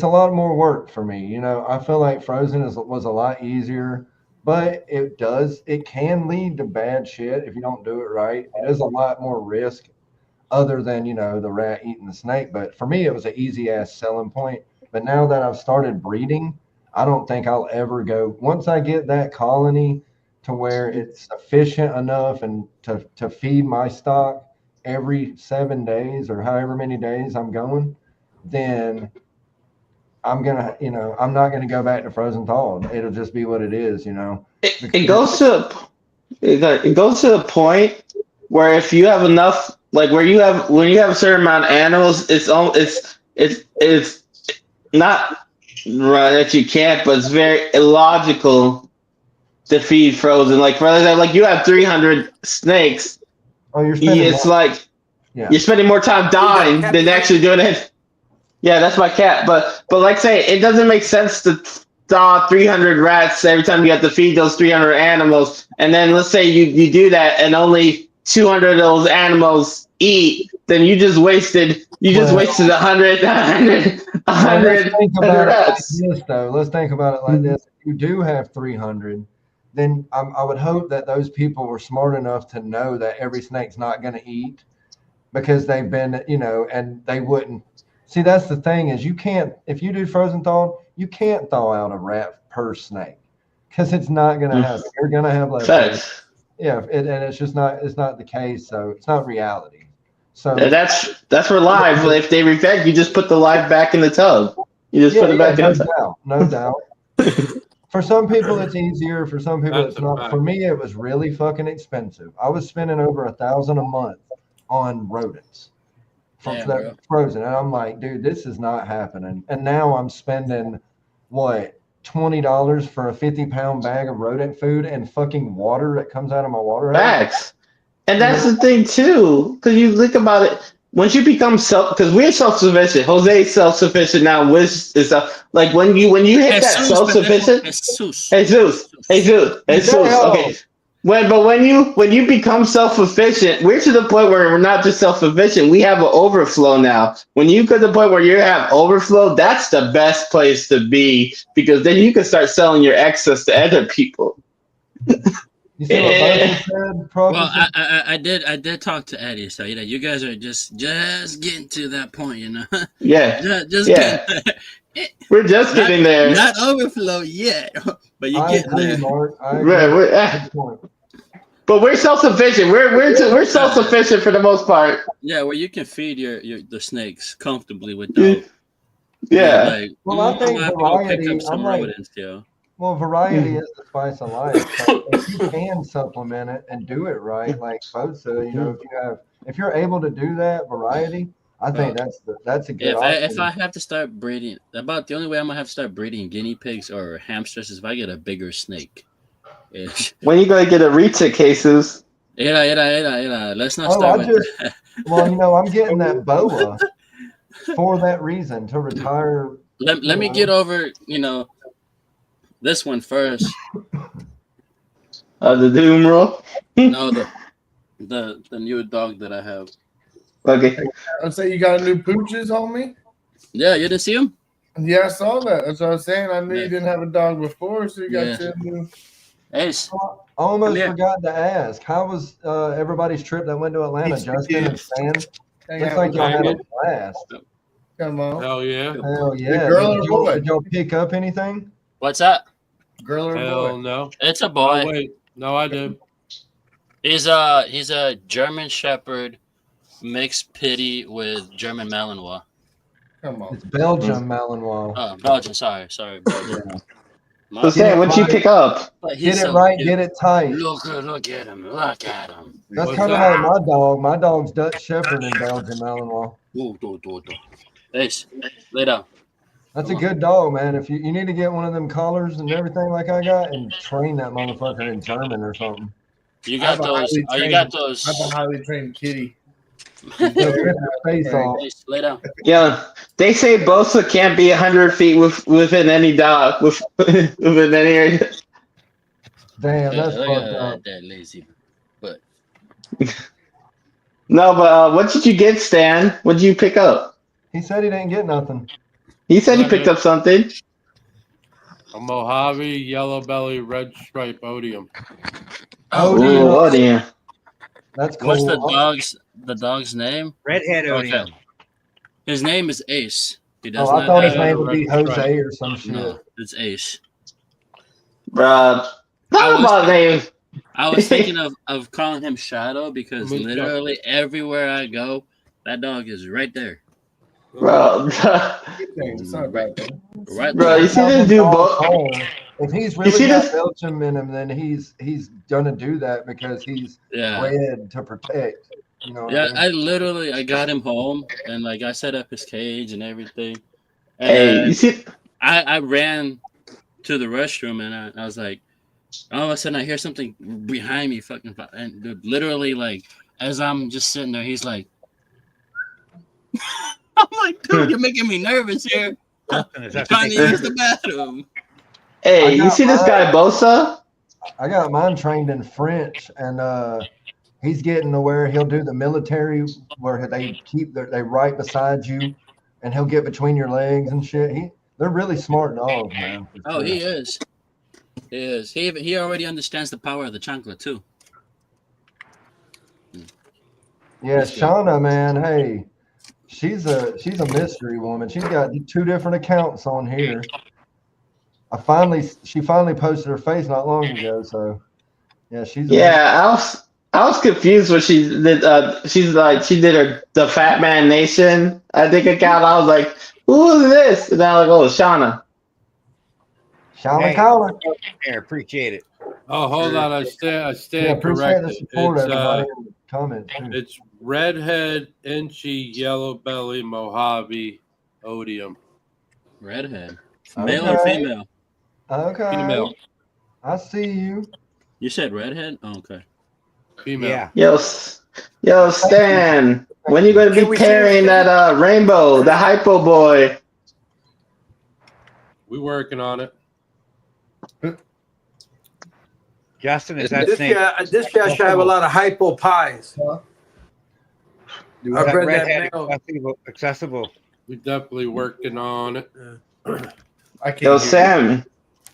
a lot more work for me, you know. I feel like frozen was a lot easier, but it can lead to bad shit if you don't do it right. It is a lot more risk other than, you know, the rat eating the snake. But for me, it was an easy ass selling point. But now that I've started breeding, I don't think I'll ever go, once I get that colony to where it's efficient enough and to feed my stock every 7 days or however many days I'm going, then I'm gonna, you know, I'm not gonna go back to frozen thawed. It'll just be what it is, you know. It goes to the point where if you have enough, like when you have a certain amount of animals, it's not right that you can't, but it's very illogical to feed frozen. Like for example, like you have 300 snakes. Oh, you're spending It's more. like Yeah. you're spending more time dying than actually doing it. Yeah, that's my cat. But like say, it doesn't make sense to thaw 300 rats every time you have to feed those 300 animals, and then let's say you do that and only 200 of those animals eat, then you just wasted 100 Let's think about rats. it like this, though. Let's think about it like this. If you do have 300, then I would hope that those people were smart enough to know that every snake's not going to eat because they've been, and they wouldn't. See, that's the thing is you can't, if you do frozen thaw, you can't thaw out a rat per snake because it's not going to happen. You're going to have leftovers. Yeah, and it's just not, it's not the case. So it's not reality. So that's for live. If they refed, you just put the live back in the tub. You just put it back in the tub. No doubt. For some people, it's easier. For some people, it's not. For me, it was really fucking expensive. I was spending over $1,000 a month on rodents from frozen, and I'm like, dude, this is not happening. And now I'm spending what $20 for a 50-pound bag of rodent food and fucking water that comes out of my water. Facts. And that's the thing too, because you think about it. Once you become because we're self-sufficient. Jose's self-sufficient now. Wiz is like when you hit that self-sufficient. Jesus. Okay. When you become self-sufficient, we're to the point where we're not just self-sufficient. We have an overflow now. When you get to the point where you have overflow, that's the best place to be because then you can start selling your excess to other people. You see what said, well, I did talk to Eddie, so you guys are just getting to that point, Yeah. Getting we're just getting there. Not overflow yet, but you're getting there. Mark. But we're self-sufficient. We're self-sufficient for the most part. Yeah, where you can feed the snakes comfortably without. I think variety. Variety is the spice of life. So if you can supplement it and do it right, like Bosa, if you're able to do that variety, I think that's a good option. If I have to start breeding, about the only way I'm gonna have to start breeding guinea pigs or hamsters is if I get a bigger snake. When you gonna get a retic cases? Yeah. Let's not start with that. Well, I'm getting that boa for that reason to retire. Let me get over, this one first. The doom roll? No, the new dog that I have. Okay. I'd say you got a new pooches, homie. Yeah, you didn't see him? Yeah, I saw that. That's what I was saying. I knew you didn't have a dog before, so you got your new. Ace. I almost forgot to ask. How was everybody's trip that went to Atlanta, Justin and Stan? Looks like y'all had a blast. Come on. Hell yeah. Hell yeah. Girl or boy? Did y'all pick up anything? What's that? Girl or Hell boy? no. It's a boy. Oh, wait. No, I did. He's a German Shepherd mixed pity with German Malinois. Come on. It's Belgium Malinois. Oh, Belgian. Sorry. Belgium. So Sam, what'd you pick up? Get it right, get it tight. Look at him. That's kind of like my dog. My dog's Dutch Shepherd and Belgian Malinois. Ace, lay down. That's a good dog, man. If you need to get one of them collars and everything like I got and train that motherfucker in German or something. You got those. Oh, you got those. I have a highly trained kitty. Face off. Ace, lay down. Yeah, they say Bosa can't be 100 feet within any dog within any area. Damn, that's fucked up. That lazy, but no. But what did you get, Stan? What did you pick up? He said he didn't get nothing. He said he picked up something. A Mojave Yellow Belly Red Stripe Odium. Odium. That's cool. What's the dog's name? Redhead Odium. Okay. His name is Ace. I thought his name would be Jose or some shit. No, it's Ace. Bruh. Talk about name. I was thinking of calling him Shadow because literally everywhere I go, that dog is right there. Bro. It's not a bad thing. Right Bro, there. you see this dude? If he's really got Belgium in him, then he's gonna do that because he's bred to protect. You know. Yeah, I got him home and like I set up his cage and everything. And hey, you see? I ran to the restroom and I was like, all of a sudden I hear something behind me, and dude, literally like as I'm just sitting there, he's like, I'm like, dude, you're making me nervous here. I'm trying to use the bathroom. Hey, you see this guy Bosa? I got mine trained in French, and he's getting to where he'll do the military, where they right beside you, and he'll get between your legs and shit. They're really smart dogs, man. Oh, he is. He is. He already understands the power of the chancla too. Yeah, Shauna, man. Hey, she's a mystery woman. She's got 2 different accounts on here. She finally posted her face not long ago. So yeah, I was confused when she did. She did the Fat Man Nation, I think, account. I was like, who is this? And I was like, oh, Shauna. Shauna Collar. I appreciate it. Oh, hold on. I stand Appreciate corrected. the support, everybody. In the comments too. It's redhead, inchy, yellow belly, Mojave, odium. Redhead. Male or female? Okay. Female. I see you. You said redhead? Oh, okay. Female. Yeah. Yo, Stan. When you gonna be carrying that rainbow, the hypo boy? We working on it. Justin, is that This snake? guy should have a lot of hypo pies. Is I that read that redhead mail. accessible? We definitely working on it. I can't. Yo, hear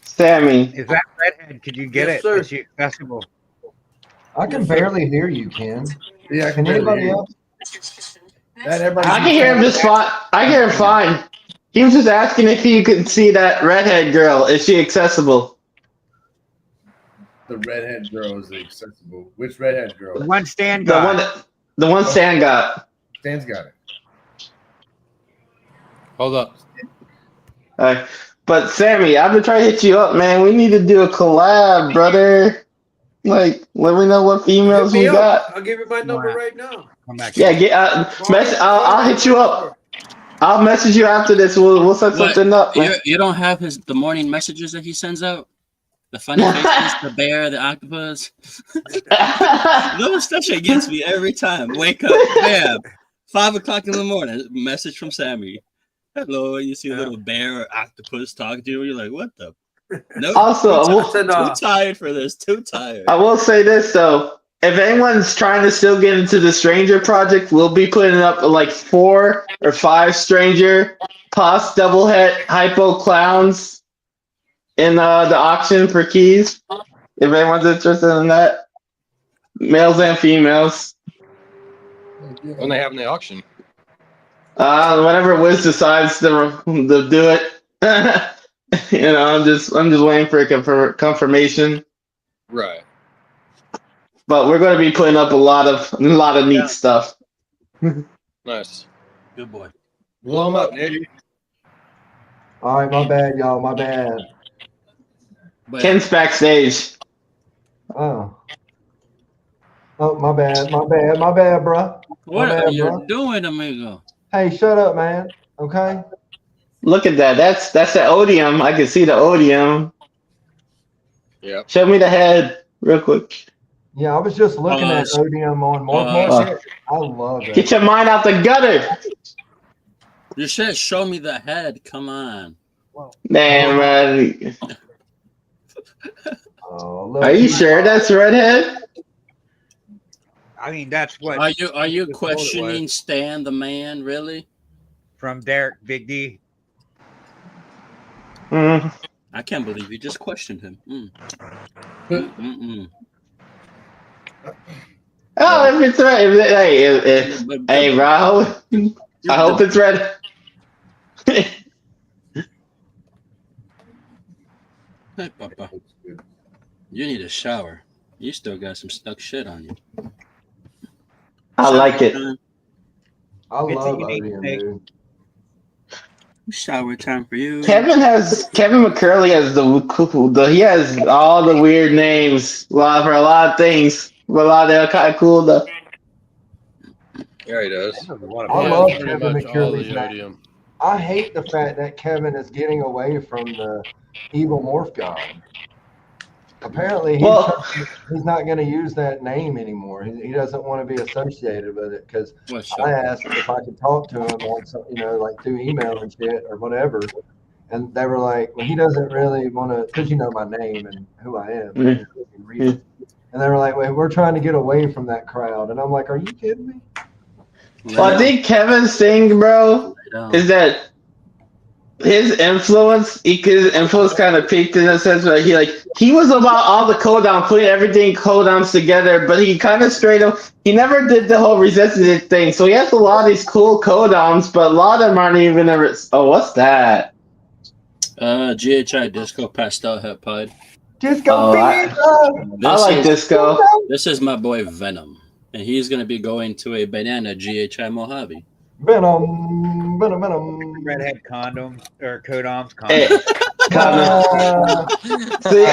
Sammy. Is that redhead? Could you get Yes, it? sir. Is she accessible? I can barely hear you, Ken. you. Yeah, I Can anybody else? That everybody. I can hear him just fine. I can hear him fine. He was just asking if you could see that redhead girl. Is she accessible? The redhead girl is accessible. Which redhead girl? The one Stan The got. one Stan got. Stan's got it. Hold up. But Sammy, I've been trying to hit you up, man. We need to do a collab, brother. Like, let me know what females Hit me we up. got. I'll give you my number right now. Come back. Yeah, I'll hit you up. I'll message you after this. We'll set What? something up, man. You don't have the morning messages that he sends out? The funny faces, the bear, the octopus. That shit gets me every time. Wake up, bam. 5 o'clock in the morning, message from Sammy. Hello, and you see a little bear or octopus talking to you. You're like, what the? No. Also, too tired for this. Too tired. I will say this though: if anyone's trying to still get into the Stranger Project, we'll be putting up like 4 or 5 Stranger Pos double head hypo clowns in the auction for keys. If anyone's interested in that, males and females. When they have in the auction. Whenever Wiz decides to do it, I'm just waiting for a confirmation. Right. But we're going to be putting up a lot of neat stuff. Nice. Good boy. Blow them up, Nick. All right, my bad, y'all. My bad. But Ken's backstage. Oh, my bad. My bad, bro. what bad, are you bro. doing, amigo? Hey, shut up, man. Okay. Look at that. That's the odium. I can see the odium. Yep. Show me the head real quick. Yeah, I was just looking at Odium on Morphle. I love it. Get your mind out the gutter. You said show me the head. Come on. Damn, man. Oh, look. Are you sure that's redhead? I mean, that's what. Are you the quote questioning was Stan the man? Really? from Derek Big D? I can't believe you just questioned him. Oh, if it's red, hey, bro. I hope it's red. Hey, Papa. You need a shower. You still got some stuck shit on you. I like it. I It's a love unique Odium, thing. dude. Shower time for you. Kevin McCurley has he has all the weird names for a lot of things. But a lot of them kind of cool though. Yeah, he does. I love Pretty Kevin much all McCurley's the name. odium. I hate the fact that Kevin is getting away from the evil morph god. Apparently, he's not going to use that name anymore. He doesn't want to be associated with it because I asked if I could talk to him on some, like through email and shit or whatever, And they were like, well, he doesn't really want to, because you know my name and who I am. Yeah. And they were like, well, we're trying to get away from that crowd. And I'm like, are you kidding me? Well, I think Kevin's thing, bro, is that his influence kind of peaked in a sense where he was about all the codons, putting everything codons together, but he kind of straight up, he never did the whole resistance thing. So he has a lot of these cool codons, but a lot of them aren't even ever. Oh, what's that? GHI Disco Pastel Hep Pod. Disco I like Disco. This is my boy Venom, and he's going to be going to a banana GHI Mojave. Venom. Redhead condoms or codoms. Hey, see,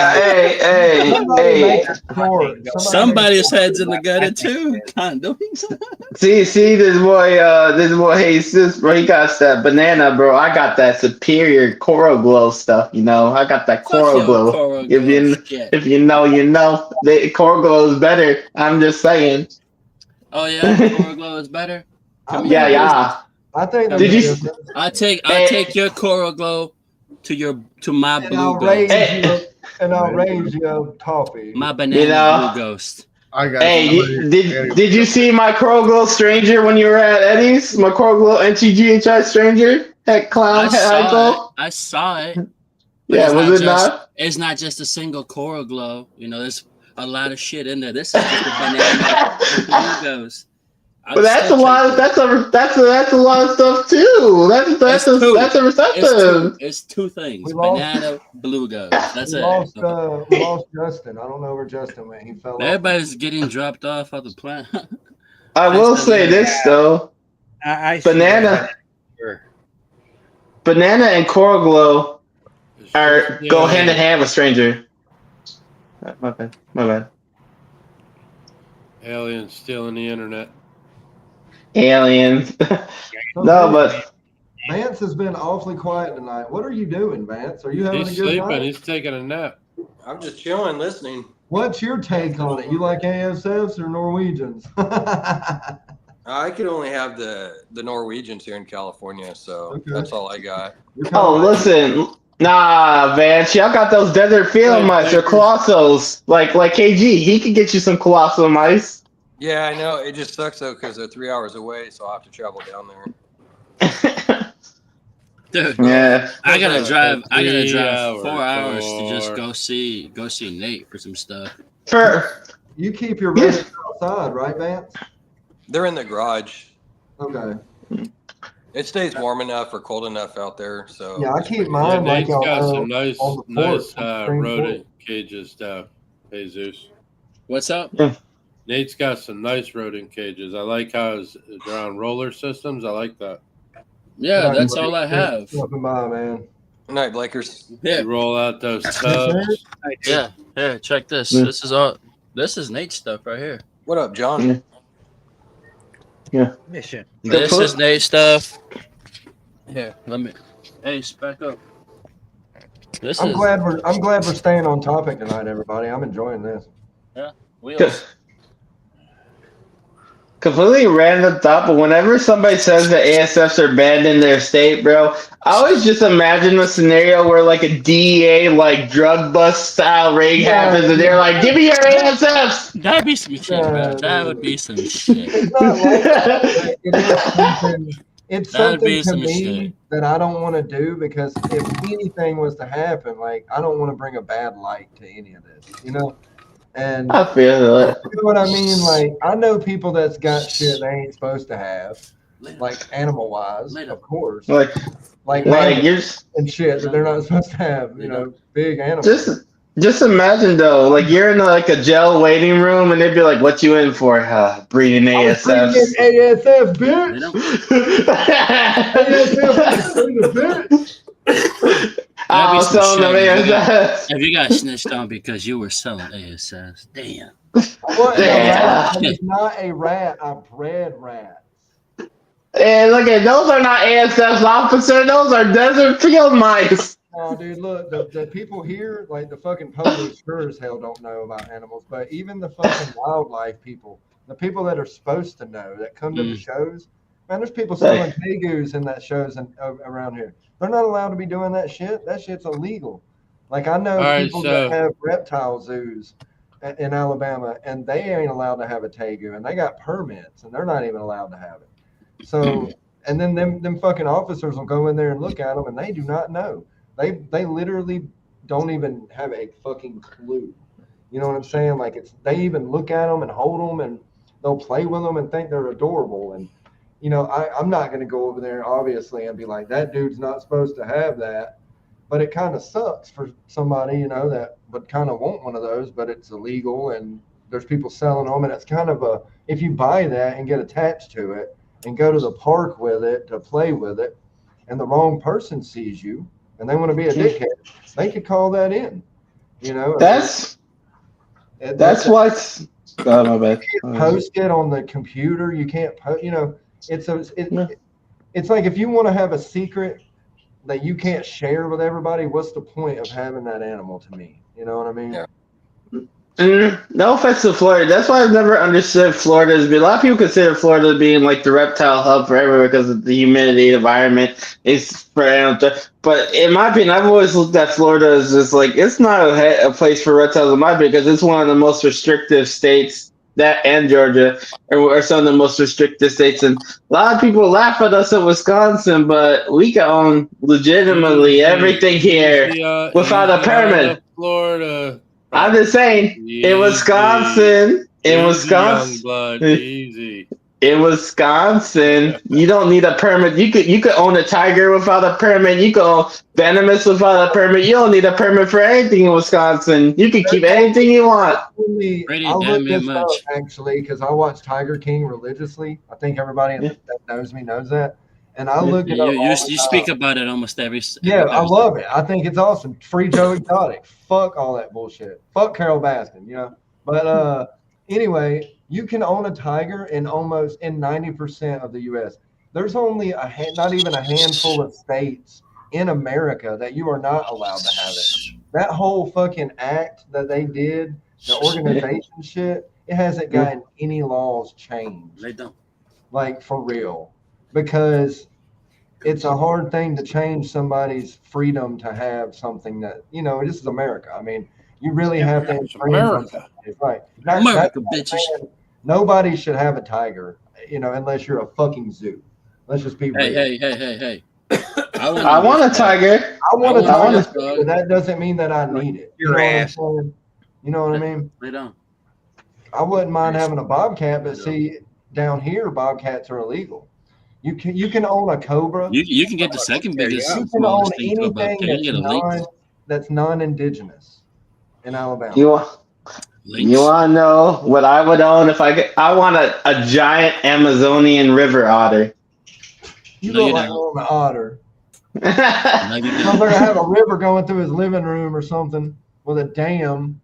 hey. Somebody's head's in the gutter too. Condoms. See, this boy, Jesus, bro, he got that banana, bro. I got that superior Coral Glow stuff, you know. I got that Coral Glow. If you know, you know. The Coral Glow is better. I'm just saying. Oh yeah, Coral Glow is better. Yeah. I think. Did you? I take your Coral Glow to my Blue Ghost. And I'll raise your toffee. My banana Blue Ghost. I got. Hey, did you see my Coral Glow Stranger when you were at Eddie's? My Coral Glow NTGHI Stranger at Clown Hypo? I saw it. Yeah, was it not? It's not just a single Coral Glow. You know, there's a lot of shit in there. This is just a banana Blue Ghost. But that's a lot. That's a lot of stuff too. That's a receptive. It's two things: banana, Blue Ghost. That's we it. We lost Justin. I don't know where Justin went. He fell. Everybody's getting dropped off of the planet. I will say this though: banana and Coral Glow go hand in hand with Stranger. My bad. Aliens stealing the internet. Aliens. No, but Vance has been awfully quiet tonight. What are you doing, Vance? Are you having He's a good sleeping. night? He's taking a nap. I'm just chilling, listening. What's your take on it? You like ASFs or Norwegians? I could only have the Norwegians here in California, so that's all I got. Oh, listen. Nah, Vance, y'all got those desert field mice or colossos. Like KG, he could get you some colossal mice. Yeah, I know. It just sucks though because they're 3 hours away, so I'll have to travel down there. Dude, yeah, I gotta drive 4 hours to just go see Nate for some stuff. You keep your rest outside, right, Vance? They're in the garage. Okay. It stays warm enough or cold enough out there, so yeah, I keep mine Nate's like got on some nice porch, rodent cages down. Jesus. What's up? Nate's got some nice rodent cages. I like how they're on roller systems. I like that. Yeah, that's all I have. By, man. Good night, Blakers. Yeah. You roll out those tubs. Yeah. Here, check this. This is Nate's stuff right here. What up, John? Yeah. Mission. This is Nate's stuff. Here, let me. Hey, back up. I'm glad we're staying on topic tonight, everybody. I'm enjoying this. Yeah. Wheels. Completely random thought, but whenever somebody says that ASFs are banned in their state, bro, I always just imagine a scenario where like a DEA like drug bust style raid happens, and they're like, "Give me your ASFs." That'd be some shit, bro. That would be some shit. It's not like that. It's something to me that I don't want to do because if anything was to happen, like I don't want to bring a bad light to any of this, you know. And I feel it. You know what I mean? Like I know people that's got shit they ain't supposed to have, like animal wise, of course. Like you're and shit that they're not supposed to have. You know, big animals. Just imagine though, like you're in like a jail waiting room, and they'd be like, "What you in for? Breeding ASFs." ASF, bitch. ASF, bitch. I was selling them ASFs. If you got snitched on because you were selling ASFs, damn. What? I was not a rat. I bred rats. And look at those are not ASFs, officer. Those are desert field mice. No, dude, look, the people here, like the fucking police, sure as hell don't know about animals. But even the fucking wildlife people, the people that are supposed to know, that come to the shows, Man, there's people selling tegus in that shows around here. They're not allowed to be doing that shit. That shit's illegal. Like I know people that have reptile zoos in Alabama, and they ain't allowed to have a tegu, and they got permits, and they're not even allowed to have it. So, and then them fucking officers will go in there and look at them, and they do not know. They literally don't even have a fucking clue. You know what I'm saying? Like they even look at them and hold them, and they'll play with them and think they're adorable. And you know, I'm not going to go over there obviously and be like, that dude's not supposed to have that. But it kind of sucks for somebody, you know, that would kind of want one of those, but it's illegal and there's people selling them. And it's kind of if you buy that and get attached to it and go to the park with it to play with it, and the wrong person sees you and they want to be a dickhead, they could call that in, you know. That's what's. Oh, my bad. You can't post it on the computer. You can't post, you know, it's like if you want to have a secret that you can't share with everybody, what's the point of having that animal to me? You know what I mean? Yeah. No offense to Florida. That's why I've never understood Florida as being. A lot of people consider Florida being like the reptile hub for everywhere because of the humidity, the environment. It's for animals. But in my opinion, I've always looked at Florida as just like it's not a place for reptiles in my opinion because it's one of the most restrictive states. That and Georgia are some of the most restricted states, and a lot of people laugh at us in Wisconsin, but we can own legitimately everything here without a permit. Florida. I'm just saying, in Wisconsin, Easy. In Wisconsin, you don't need a permit. You could own a tiger without a permit. You could own venomous without a permit. You don't need a permit for anything in Wisconsin. You can keep anything you want. I'll look this up actually because I watch Tiger King religiously. I think everybody that knows me knows that. And I look it up. You speak about it almost every. Yeah, I love it. I think it's awesome. Free Joe Exotic. Fuck all that bullshit. Fuck Carol Baskin. You know. But anyway. You can own a tiger in 90% of the U.S. There's only not even a handful of states in America that you are not allowed to have it. That whole fucking act that they did, the organization shit, it hasn't gotten any laws changed. They don't. Like for real, because it's a hard thing to change somebody's freedom to have something that this is America. I mean. You really have to America. Right. America, bitches. Nobody should have a tiger, unless you're a fucking zoo. Let's just be real. Hey. I want a tiger. I want a tiger, but that doesn't mean that I need it. Your ass. You know what I mean? They don't. I wouldn't mind having a bobcat, but see, down here, bobcats are illegal. You can own a cobra. You can get the second biggest. You can own anything that's non-indigenous. In Alabama. You want to know what I would own if I want a giant Amazonian river otter. You look like an otter. They're going to have a river going through his living room or something with a dam.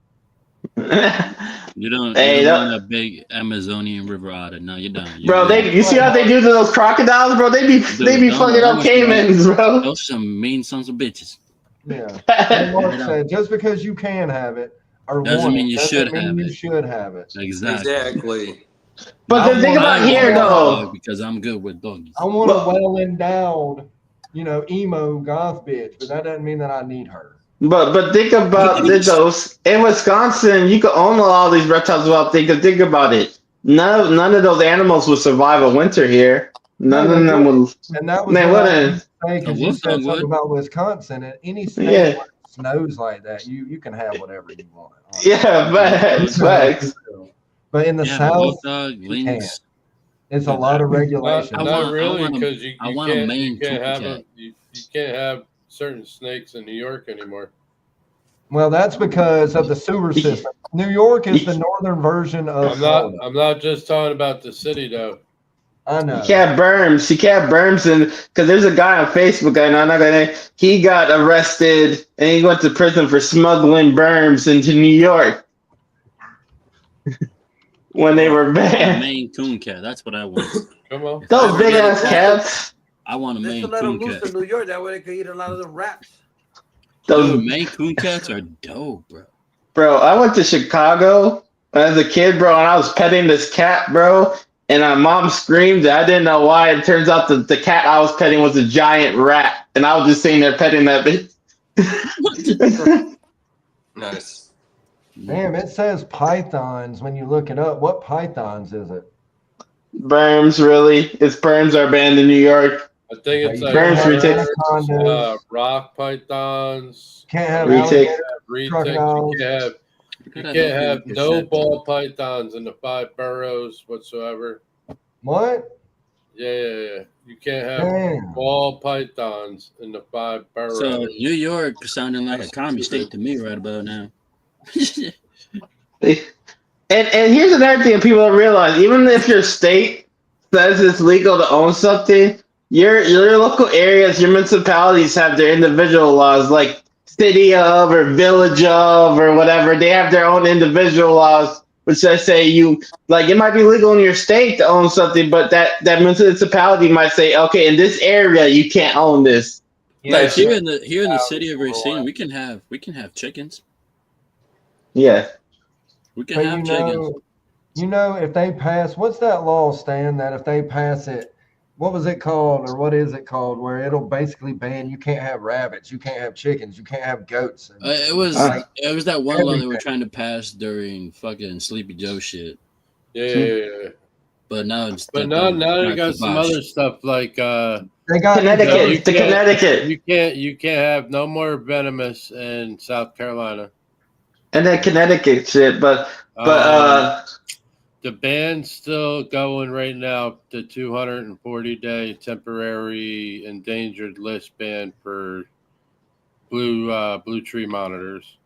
You don't want a big Amazonian river otter. No, you don't. You see how they do to those crocodiles, bro? They be fucking up caimans, bro. Those are some mean sons of bitches. Yeah. Mark said, just because you can have it or doesn't mean you should have it. Exactly. But the thing about here, though, because I'm good with doggies. I want a well-endowed, emo goth bitch, but that doesn't mean that I need her. But think about those in Wisconsin. You can own a lot of these reptiles without thinking. Think about it. None of those animals would survive a winter here. None of them would. And that was what I was saying because you said something about Wisconsin and any state where it snows like that, you can have whatever you want. Yeah, facts. But in the South, you can't. It's a lot of regulations. Not really, because you can't have certain snakes in New York anymore. Well, that's because of the sewer system. New York is the northern version of. I'm not just talking about the city though. I know. You can't berms, and because there's a guy on Facebook, and I'm not gonna. He got arrested and he went to prison for smuggling berms into New York when they were banned. Maine Coon cat. That's what I want. Come on, those big ass cats. I want a Maine Coon cat. In New York, that way they could eat a lot of the rats. Those Maine Coon cats are dope, bro. Bro, I went to Chicago as a kid, bro, and I was petting this cat, bro. and my mom screamed. I didn't know why. It turns out the cat I was petting was a giant rat, and I was just sitting there petting that bitch. Nice. Damn, it says pythons when you look it up. What pythons is it? Berms, really? It's Berms are banned in New York. I think it's like Burns retakes. rock pythons. Can't have Retake. Retics. crocodiles. You can't have no ball pythons in the 5 boroughs whatsoever. What? Yeah. You can't have Damn. ball pythons in the 5 boroughs. So New York sounding like a commie state to me right about now. And here's another thing people don't realize: even if your state says it's legal to own something, your local areas, your municipalities have their individual laws, like city of or village of or whatever. They have their own individual laws, which say you like it might be legal in your state to own something, but that municipality might say, okay, in this area you can't own this. Like here in the city of Racine, we can have chickens. Yeah. We can But have chickens. if they pass, what's that law, Stan, that if they pass it, what was it called or what is it called, where it'll basically ban you can't have rabbits, you can't have chickens, you can't have goats. It was that one law they were trying to pass during fucking Sleepy Joe shit. Yeah. But now it's now they got some other stuff like they got Connecticut. Connecticut. You can't have no more venomous in South Carolina. And then Connecticut shit, but the ban's still going right now. The 240-day temporary endangered list ban for blue tree monitors.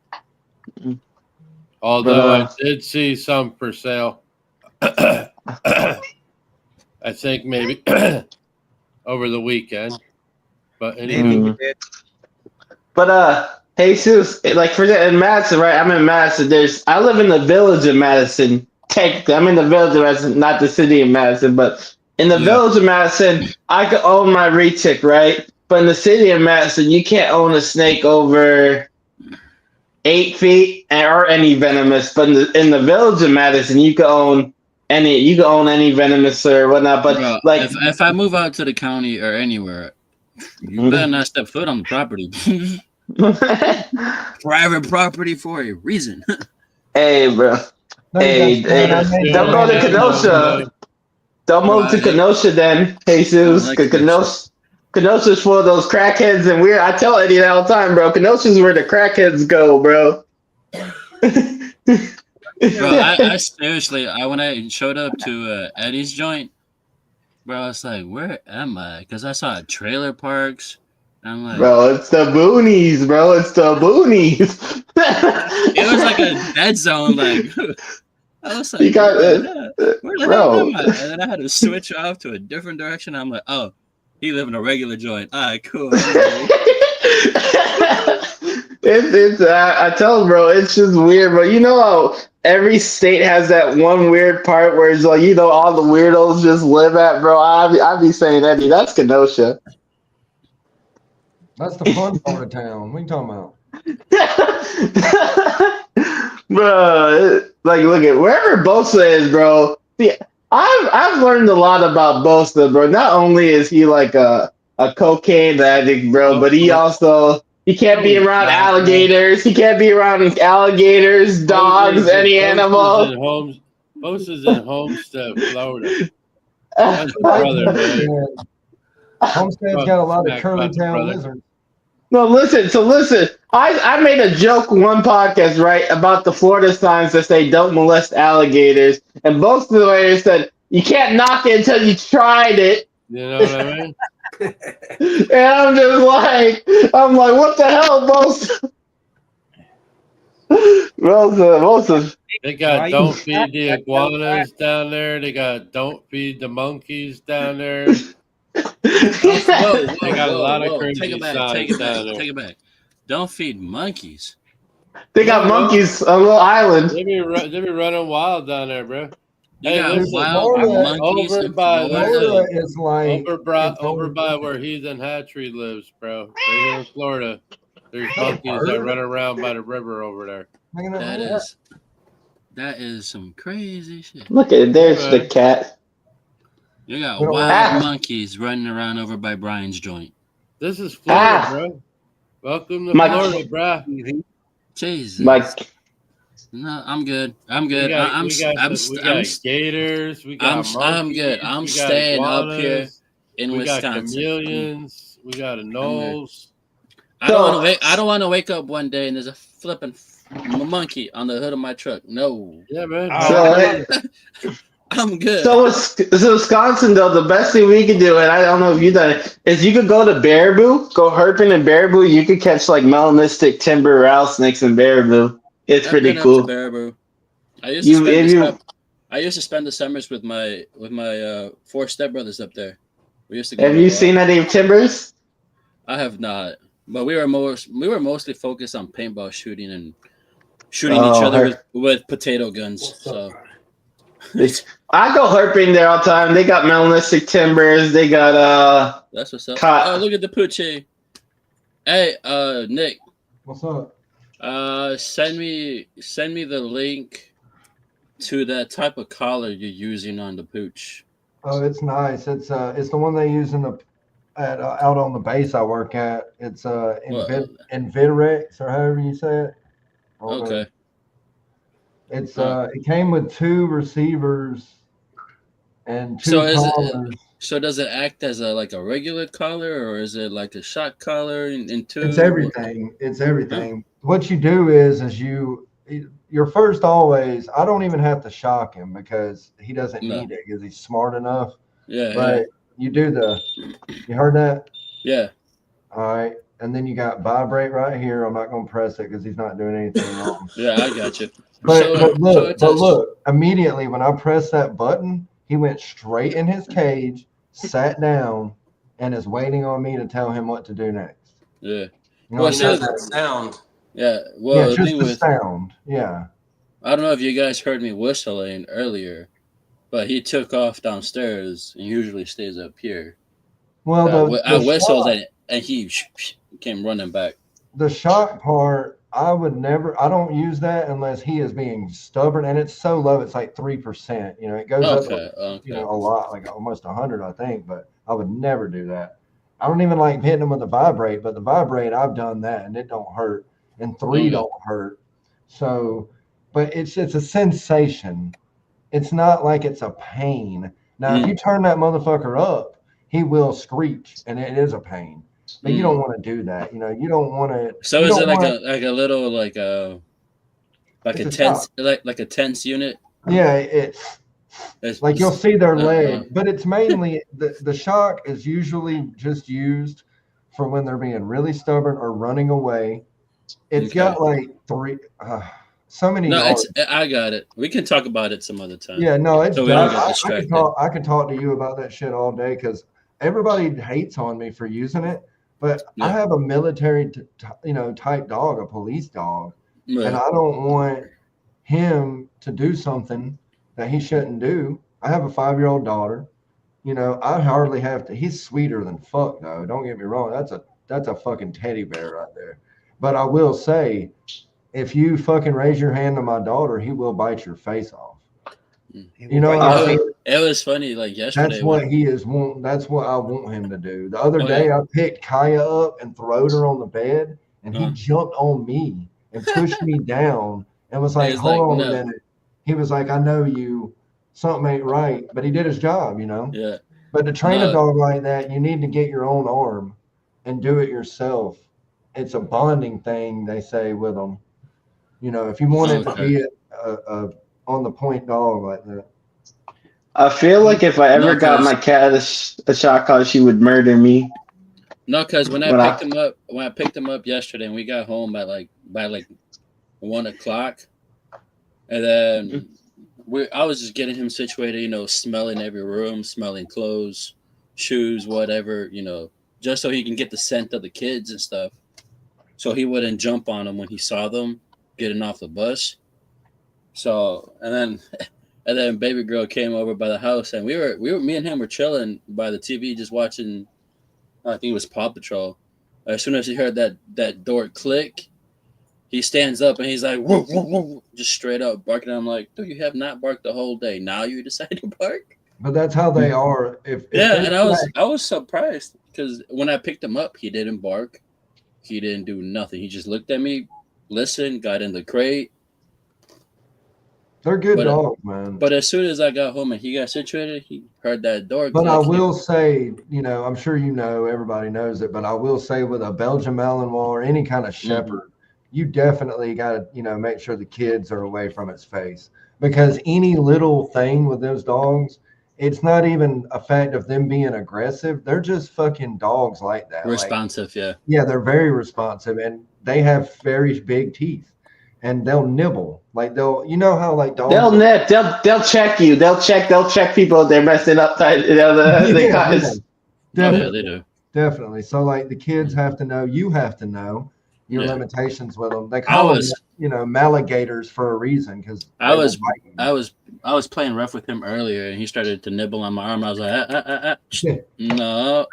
Although I did see some for sale. I think maybe over the weekend. But anyway. But Jesus, like for in Madison, right? I'm in Madison. I live in the village of Madison. Technically, I'm in the village of Madison, not the city of Madison, but in the village of Madison, I could own my retic, right? But in the city of Madison, you can't own a snake over 8 feet or any venomous. But in the village of Madison, you can own any venomous or whatnot. But bro, like, if I move out to the county or anywhere, you better not step foot on the property. Private property for a reason. Hey, bro. Hey, don't go to Kenosha. Don't move to Kenosha then, Jesus. Because Kenosha's full of those crackheads, and I tell Eddie that all the time, bro. Kenosha's where the crackheads go, bro. Bro, I seriously, when I showed up to Eddie's joint, bro, I was like, where am I? Because I saw trailer parks. I'm like, bro, it's the boonies, bro. It's the boonies. It was like a dead zone. Like, I was like, you got where the hell am I? And then I had to switch off to a different direction. I'm like, oh, he live in a regular joint. All right, cool. I tell him, bro, it's just weird, bro. You know how every state has that one weird part where it's like, all the weirdos just live at, bro. I be saying, Eddie, that's Kenosha. That's the fun part of town. What are you talking about? Bro, like, look at wherever Bosa is, bro. See, I've learned a lot about Bosa, bro. Not only is he like a cocaine addict, bro, but he can't be around alligators. He can't be around alligators, dogs, any animal. Bosa's in Homestead, Florida. That's my brother, man. Homestead's got a lot of curly tail lizards. No, listen. I made a joke one podcast, right, about the Florida signs that say don't molest alligators. And both of the lawyers said, you can't knock it until you tried it. You know what I mean? And I'm just like, what the hell, Bosa? Bosa. They got don't feed the iguanas down there. They got don't feed the monkeys down there. They got a lot of crazy signs down there. Take it back. Don't feed monkeys. They got monkeys on a little island. They be running wild down there, bro. Hey, wild monkeys over by Florida is like over by where Heathen Hatchery lives, bro. Right here in Florida, there's monkeys that run around by the river over there. That is some crazy shit. Look at it. There's the cat. You got We don't wild Ah. monkeys running around over by Brian's joint. This is Florida, Ah. bro. Welcome to My- Florida, bro. Jesus. Like, No, I'm good. I'm We good. got, I'm we got, I'm we I'm got gators. We got I'm monkeys. good. I'm we got staying up here iguanas, in we got Wisconsin. chameleons. We got anoles. I don't want to wake up one day and there's a flipping monkey on the hood of my truck. No, Yeah, man. I'm good. so Wisconsin though, the best thing we could do, and I don't know if you've done it, is you could go to Baraboo, go herping in Baraboo. You could catch like melanistic timber rattlesnakes in Baraboo. It's I've pretty been cool. up to Baraboo. I used to spend the summers with my 4 stepbrothers up there. We used to go. Have you seen any timbers? I have not, but we were mostly focused on paintball shooting and shooting each Oh, other with potato guns. So I go herping there all the time. They got melanistic timbers. They got that's what's up. Caught. Oh, look at the poochie. Hey, Nick. What's up? Send me the link to that type of collar you're using on the pooch. Oh, it's nice. It's the one they use out on the base I work at. It's Invidirex or however you say it. Okay. It's it came with 2 receivers and 2 collars. So does it act as a regular collar, or is it like a shock collar in 2? It's everything. It's everything. What you do is you're first always. I don't even have to shock him because he doesn't need it because he's smart enough. Yeah. But you do you heard that? Yeah. All right. And then you got vibrate right here. I'm not going to press it because he's not doing anything wrong. Yeah, I got you. But look, immediately when I pressed that button, he went straight in his cage, sat down, and is waiting on me to tell him what to do next. Yeah. You know Well, that sound. Yeah. Well, yeah, just the sound. Yeah. I don't know if you guys heard me whistling earlier, but he took off downstairs and usually stays up here. Well, I whistled and he came running back. The shock part, I don't use that unless he is being stubborn, and it's so low, it's like 3%. You know, it goes up, a lot, like almost 100, I think. But I would never do that. I don't even like hitting them with the vibrate, but the vibrate, I've done that, and it don't hurt, and 3 don't hurt. So, but it's a sensation. It's not like it's a pain. Now, if you turn that motherfucker up, he will screech, and it is a pain. But you don't want to do that. You know, you don't want to. So is it like a little like a tense unit? Yeah, it's like you'll see their leg, but it's mainly the shock is usually just used for when they're being really stubborn or running away. It's got like 3 so many. No, I got it. We can talk about it some other time. Yeah, no, it's. So we don't get distracted. I can talk to you about that shit all day because everybody hates on me for using it. But I have a military, type dog, a police dog, and I don't want him to do something that he shouldn't do. I have a 5-year-old daughter. You know, I hardly have to. He's sweeter than fuck, though. Don't get me wrong. That's a fucking teddy bear right there. But I will say, if you fucking raise your hand to my daughter, he will bite your face off. You know, it was funny. Like yesterday, that's what he is. That's what I want him to do. The other day, I picked Kaya up and throwed her on the bed, and he jumped on me and pushed me down and was like, "Hold on a minute." He was like, "I know you. Something ain't right," but he did his job, you know. Yeah. But to train a dog like that, you need to get your own arm and do it yourself. It's a bonding thing, they say, with them. You know, if you want it to be a on the point dog like that. I feel like if I ever got my cat a shock collar, she would murder me. No, because when I picked him up yesterday, and we got home by like 1:00, and then I was just getting him situated, you know, smelling every room, smelling clothes, shoes, whatever, you know, just so he can get the scent of the kids and stuff, so he wouldn't jump on them when he saw them getting off the bus. So and then baby girl came over by the house, and me and him were chilling by the TV just watching. I think it was Paw Patrol. As soon as he heard that door click, he stands up and he's like, whoa, whoa, whoa, just straight up barking. I'm like, dude, you have not barked the whole day. Now you decide to bark? But that's how they are. If Yeah, they and I was surprised because when I picked him up, he didn't bark, he didn't do nothing. He just looked at me, listened, got in the crate. they're good dogs, man. But as soon as I got home and he got situated, he heard that door. But I will say, you know, I'm sure you know, everybody knows it, but I will say with a Belgian Malinois or any kind of shepherd, you definitely got to, you know, make sure the kids are away from its face, because any little thing with those dogs, it's not even a fact of them being aggressive. They're just fucking dogs like that. Responsive, like, yeah, they're very responsive, and they have very big teeth. And they'll nibble, like they'll, you know how like dogs. They'll nip. They'll check you. They'll check people if they're messing up. You know, Definitely. Yeah, they do. Definitely. So like the kids have to know. You have to know your Yeah. limitations with them. They call them, you know, maligators for a reason. Because I was playing rough with him earlier, and he started to nibble on my arm. I was like, no.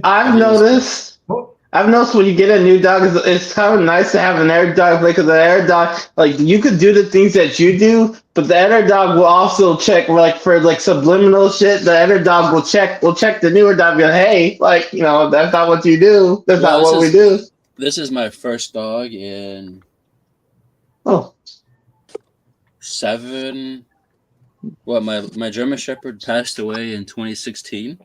I've noticed when you get a new dog, it's kind of nice to have an air dog, because the air dog, like, you could do the things that you do, but the air dog will also check, like, for like subliminal shit. The air dog will check the newer dog and go, hey, like, you know, that's not what you do. That's not what we do. This is my first dog in 7. Well, my German Shepherd passed away in 2016.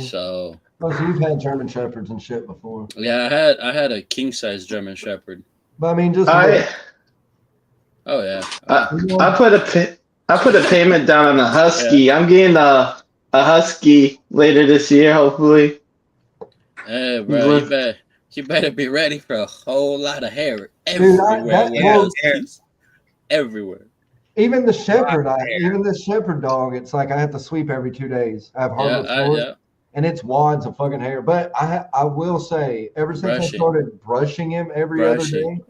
So. Oh, so you've had German Shepherds and shit before? Yeah, I had a king size German Shepherd. But I mean, just. Oh yeah. I put a payment down on a husky. Yeah. I'm getting a husky later this year, hopefully. Hey, bro, you better be ready for a whole lot of hair everywhere. Everywhere. Even the shepherd, even the shepherd dog, it's like I have to sweep every 2 days. I have hardwood floors, and it's wads of fucking hair. But I will say, ever since I started brushing him every other day,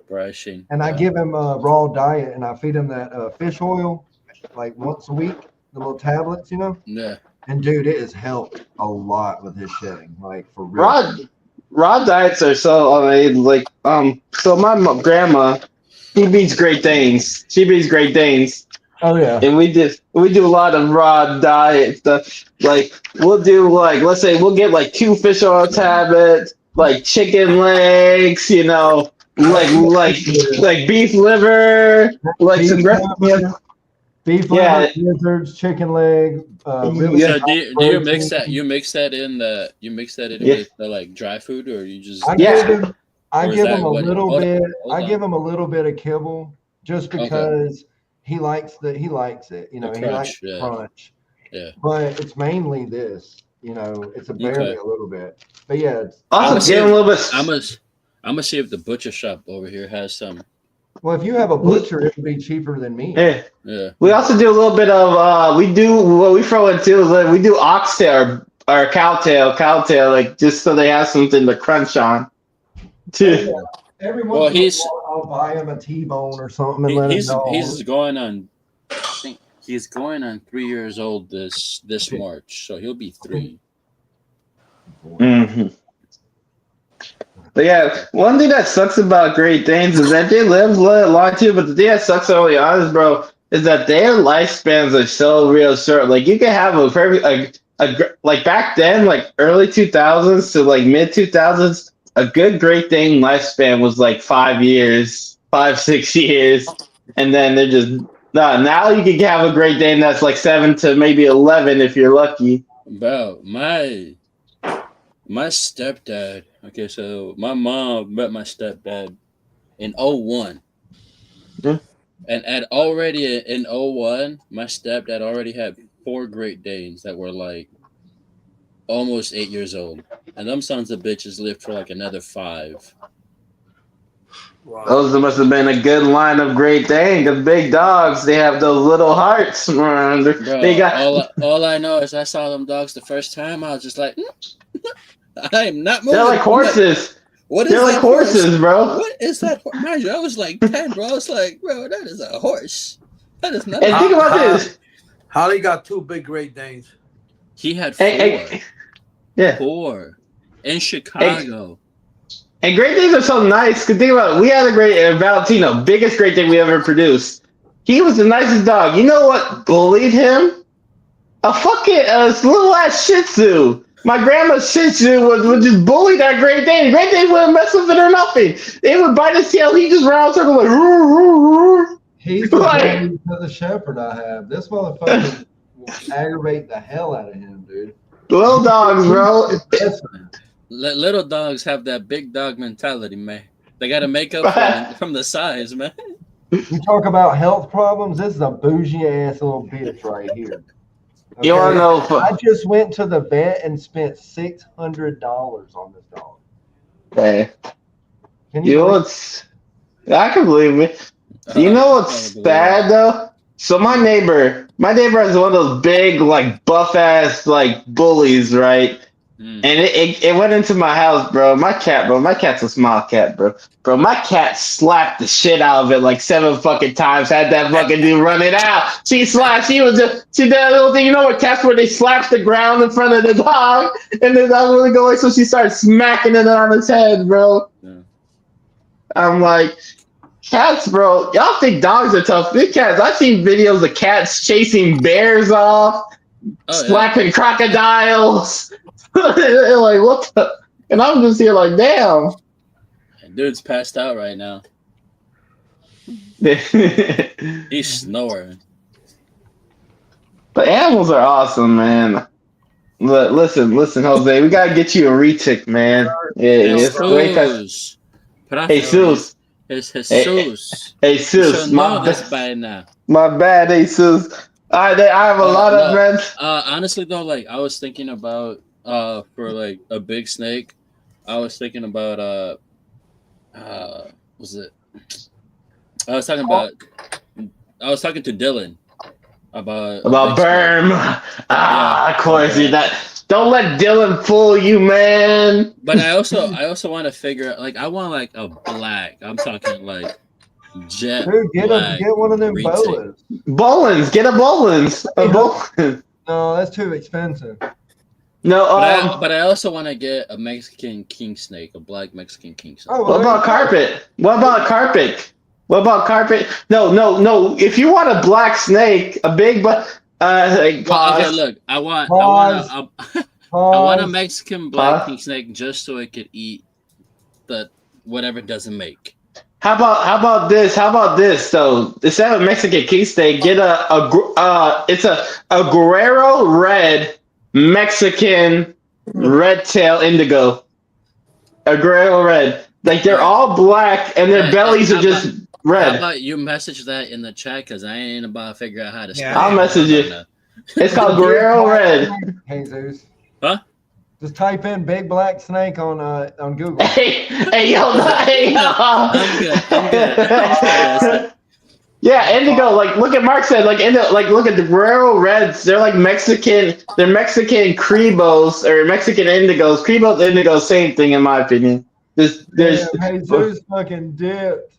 and I give him a raw diet, and I feed him that fish oil like once a week, the little tablets, you know. Yeah. And dude, it has helped a lot with his shedding, like for real. Raw diets are so, I mean, like, so my grandma, she breeds Great Danes. Oh yeah. And we do a lot of raw diet stuff. Like, we'll do, like, let's say we'll get like 2 fish oil tablets, like chicken legs, you know, like beef liver, like some beef liver, gizzards, chicken leg. Really so do you mix that? You mix that in with the like dry food, or you just? I give him a little bit. I give him a little bit of kibble just because he likes it. You know, he likes crunch. Yeah. But it's mainly this. You know, it's barely a little bit. But yeah, I'm gonna see if the butcher shop over here has some. Well, if you have a butcher, it would be cheaper than me. Yeah. We also do a little bit of we do what we throw in too is like we do oxtail or cowtail, like just so they have something to crunch on. Too. Every once in a while, I'll buy him a T-bone or something and let him know. He's going on. I think he's going on 3 years old this March, so he'll be 3. Mm-hmm. But yeah, one thing that sucks about Great Danes is that they live long too. But the thing that sucks, to be honest, bro, is that their lifespans are so real short. Like you can have a very like back then, like early 2000s to like mid 2000s, a good Great Dane lifespan was like 5 years, 5-6 years, and then they're just now you can have a Great Dane that's like 7 to maybe 11 if you're lucky. Bro, my stepdad. Okay, so my mom met my stepdad in 01. Yeah. And already in 01, my stepdad already had 4 Great Danes that were like almost 8 years old. And them sons of bitches lived for like another 5. Wow. Those must have been a good line of Great Dane, because big dogs, they have those little hearts. Bro, all I know is I saw them dogs the first time. I was just like, I am not moving. They're like horses. They're like horses, bro. What is that? Mind you, I was like 10, bro. I was like, bro, that is a horse. That is not. And think about this. Holly got 2 big Great Danes. He had 4. 4 in Chicago. And Great Danes are so nice. Cause think about it. We had a Valentino, biggest Great Dane we ever produced. He was the nicest dog. You know what bullied him? a fucking little ass Shih Tzu. My grandma's Shih Tzu would just bully that Great Dane. Great Dane wouldn't mess with it or nothing. It would bite his tail. He just round circle like. Roo, roo, roo. He's the bully to the shepherd I have. This motherfucker will aggravate the hell out of him, dude. Little dogs, bro. Little dogs have that big dog mentality, man. They got to make up from the size, man. You talk about health problems. This is a bougie ass little bitch right here. Okay? You want to know? I just went to the vet and spent $600 on this dog. Hey, Can you know what's? I can believe it. You know what's sad though? So my neighbor has one of those big, like buff ass, like bullies, right? And it went into my house, bro. My cat's a small cat, bro. Bro, my cat slapped the shit out of it like 7 fucking times. Had that fucking dude run it out. She did that little thing. You know what cats where they slap the ground in front of the dog, and the dog really go away. So she started smacking it on his head, bro. Yeah. I'm like, cats, bro. Y'all think dogs are tough? Big cats. I've seen videos of cats chasing bears off, slapping crocodiles. Like, what the? And I'm just here like, damn. Dude's passed out right now. He's snoring. But animals are awesome, man. Listen, Jose. We gotta get you a retic, man. It's great. Jesus. It's Jesus. Jesus. My bad. My bad, Jesus. I have a lot of friends. Honestly, though, like I was thinking about for like a big snake, I was thinking about was it? I was talking to Dylan about Berm. Of course, don't let Dylan fool you, man. But I also want to figure out, like, I want like a black. I'm talking like jet. Dude, get one of them bolas. Bolins, get a Bolins. No, that's too expensive. No, but I also want to get a Mexican king snake, a black Mexican king snake. Oh, what about carpet? What about carpet? No. If you want a black snake, a big but okay, look, I want a Mexican black king snake just so it could eat the whatever it doesn't make. How about this? So instead of a Mexican king snake, get it's a Guerrero red Mexican red tail indigo. A Guerrero red. Like they're all black and their bellies are just red. How about you message that in the chat because I ain't about to figure out how to spell it. I'll message you. It's called Guerrero red. Jesus. Huh? Just type in big black snake on Google. Hey, yo. I'm good. Yeah, indigo. Like, look at Mark said. Like, look at the Guerrero Reds. They're like Mexican. They're Mexican Cribos or Mexican Indigos. Cribos, Indigos, same thing in my opinion. There's Jesus fucking dipped.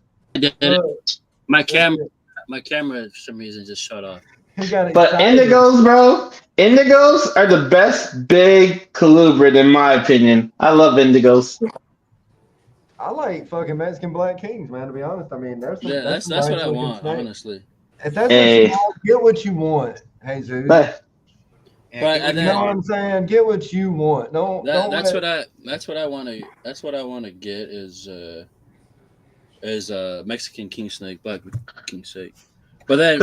My camera for some reason just shut off. But indigos, bro. Indigos are the best big colubrid in my opinion. I love indigos. I like fucking Mexican black kings, man. To be honest, I mean, that's what I want, honestly. If that's what you want, get what you want, Jesus. But you know what I'm saying? Get what you want. That's what I want to. That's what I want to get is Mexican king snake, black king snake. But then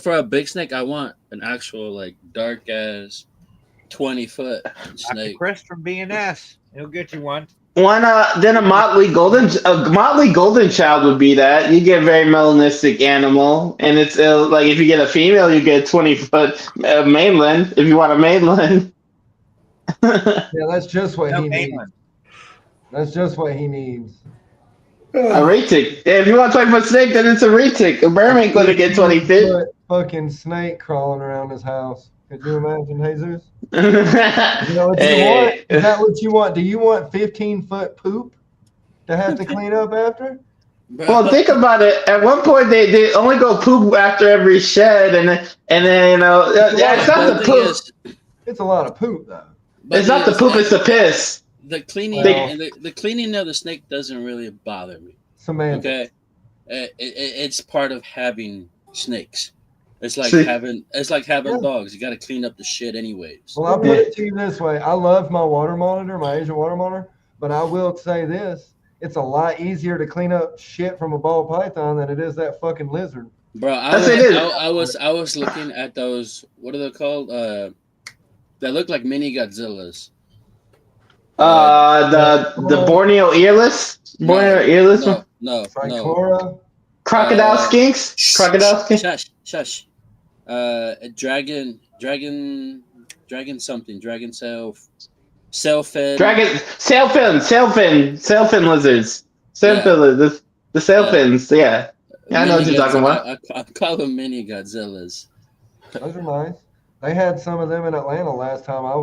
for a big snake, I want an actual like dark ass 20-foot snake. Chris from BNS, he'll get you one. Then a Motley Golden Child would be that. You get a very melanistic animal, and it's like if you get a female, you get a 20-foot mainland. If you want a mainland, yeah, that's just what he needs. That's just what he needs. A retic. Yeah, if you want a 20-foot snake, then it's a retic. A bear ain't gonna get 20 feet. Fucking snake crawling around his house. Could you imagine, Jesus? You know what you want? Is that what you want? Do you want 15-foot poop to have to clean up after? Well, think about it. At one point, they only go poop after every shed, and then you know, it's not the poop. It's a lot of poop, though. It's not the poop; it's the piss. The cleaning, the cleaning of the snake doesn't really bother me. Semantics. Okay, it's part of having snakes. It's like See- having dogs. You got to clean up the shit anyways. Well, I'll put it to you this way. I love my water monitor, my Asian water monitor, but I will say this. It's a lot easier to clean up shit from a ball python than it is that fucking lizard. Bro, I was looking at those. What are they called? They look like mini Godzillas. The Borneo earless, No. Cyclora. crocodile skinks, crocodile skinks. Shush. Dragon something. Dragon sailfin. Dragon sailfin lizards. Sailfin lizards. The sailfins. Yeah. I know what you're talking about. I call them mini Godzillas. Those are nice. They had some of them in Atlanta last time. I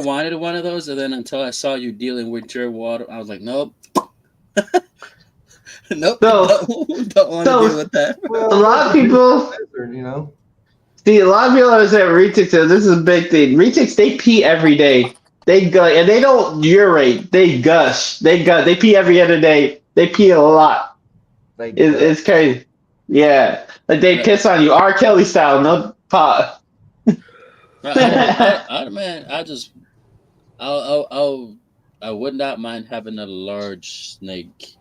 wanted one of those, and then until I saw you dealing with your water, I was like, nope. Nope. Don't want to deal with that. Well, A lot of people, you know. see, a lot of people always say retics. This is a big thing. Retics, they pee every day. They go, and they don't urate. They gush. They pee every other day. They pee a lot. It's crazy. Yeah, like they piss on you, R. Kelly style, no pot. I would not mind having a large snake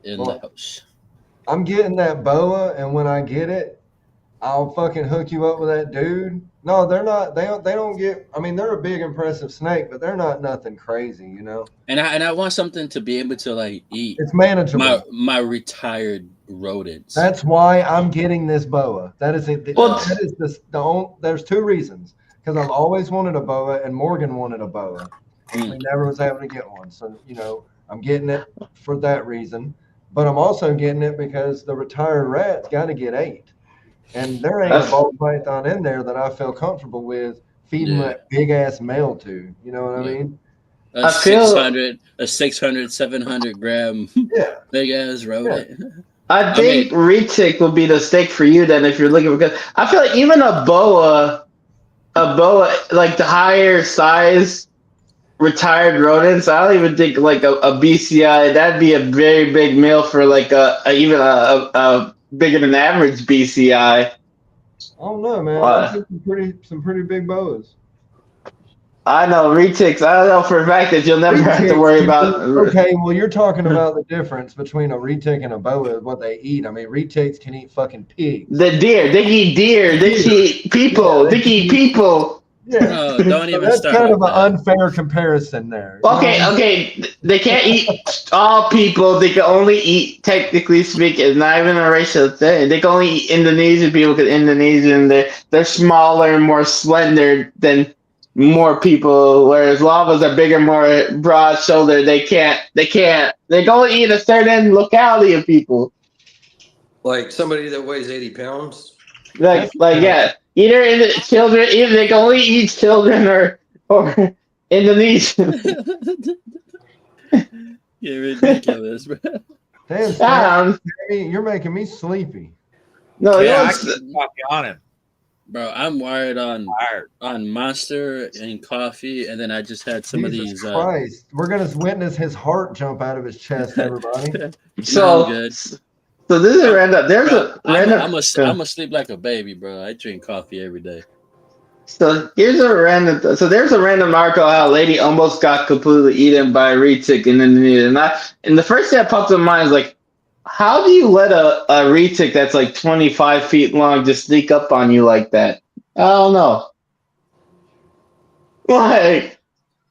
in the house. I'm getting that boa, and when I get it, I'll fucking hook you up with that dude. No, they're not. They don't get. I mean, they're a big, impressive snake, but they're not nothing crazy, you know. And I want something to be able to like eat. It's manageable. My retired rodents. That's why I'm getting this boa. That is it. That is the only. There's two reasons. Because I've always wanted a boa, and Morgan wanted a boa. We never was able to get one, so you know I'm getting it for that reason. But I'm also getting it because the retired rat's got to get 8. And there ain't a ball python in there that I feel comfortable with feeding that big ass male to. You know what I mean? A 600, 700 gram big ass rodent. I think retic will be the steak for you then if you're looking for. I feel like even a boa, like the higher size retired rodents, I don't even think like a BCI. That'd be a very big meal for like even a bigger than average BCI. I don't know, man. I think some pretty big boas. I know retics. I don't know for a fact that you'll never have to worry about. Okay, well, you're talking about the difference between a retic and a boa, what they eat. I mean, retics can eat fucking pigs. The deer, they eat deer. They eat people. They eat people. Yeah, no, don't even that's start. Kind of an unfair comparison there. Okay. They can't eat all people. They can only eat, technically speaking, it's not even a racial thing. They can only eat Indonesian people because Indonesian, they're smaller and more slender than more people, whereas lavas are bigger, more broad shouldered. They can only eat a certain locality of people. Like somebody that weighs 80 pounds. Like yeah. Either they can only eat children or Indonesian. You're ridiculous, bro. Damn, Sammy, you're making me sleepy. No, I keep coffee on him. Bro, I'm wired on Monster and coffee, and then I just had some Jesus of these. Christ, we're gonna witness his heart jump out of his chest, everybody. So this is a random. There's a random. I'm gonna sleep like a baby, bro. I drink coffee every day. So here's a random. So there's a random article how a lady almost got completely eaten by a retic in Indonesia, and the first thing that popped in my mind is like, how do you let a retic that's like 25 feet long just sneak up on you like that? I don't know. Like,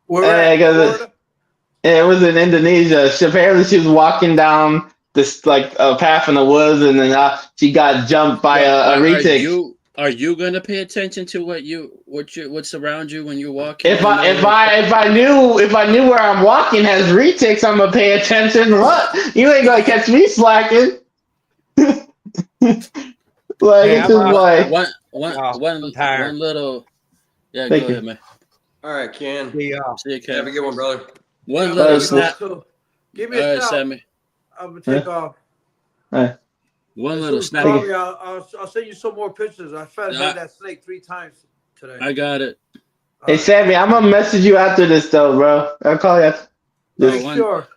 it was in Indonesia. Apparently, she was walking down this like path in the woods, and then she got jumped by a retic. Are you gonna pay attention to what's around you when you're walking? If I knew where I'm walking has retics, I'm gonna pay attention. What? You ain't gonna catch me slacking. It's just like one little. Yeah, Thank go ahead, man. All right, Ken. See you, Ken. Have a good one, brother. One little snap. Give me a shout. Sammy. I'm gonna take off. One little snap. I'll send you some more pictures. I fed that snake 3 times today. I got it. Hey Sammy, I'm gonna message you after this though, bro. I'll call you after. Sure.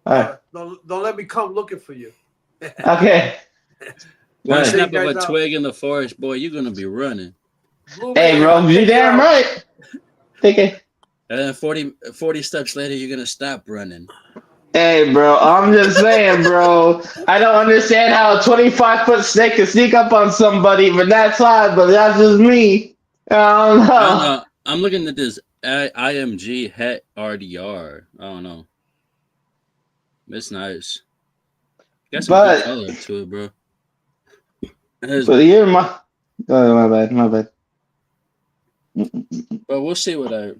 All right. Don't let me come looking for you. Okay. One Nice. snap Hey, of a guys, twig in the forest, boy, you're gonna be running. Hey, bro, you damn right. Take it. And then 40 steps later, you're gonna stop running. Hey, bro, I'm just saying, bro. I don't understand how a 25-foot snake can sneak up on somebody, but that's fine. But that's just me. I don't know. I don't know. I'm looking at this IMG Het RDR. I don't know. It's nice. Got some good color to it, bro. But you're my. Oh, my bad. But we'll see what I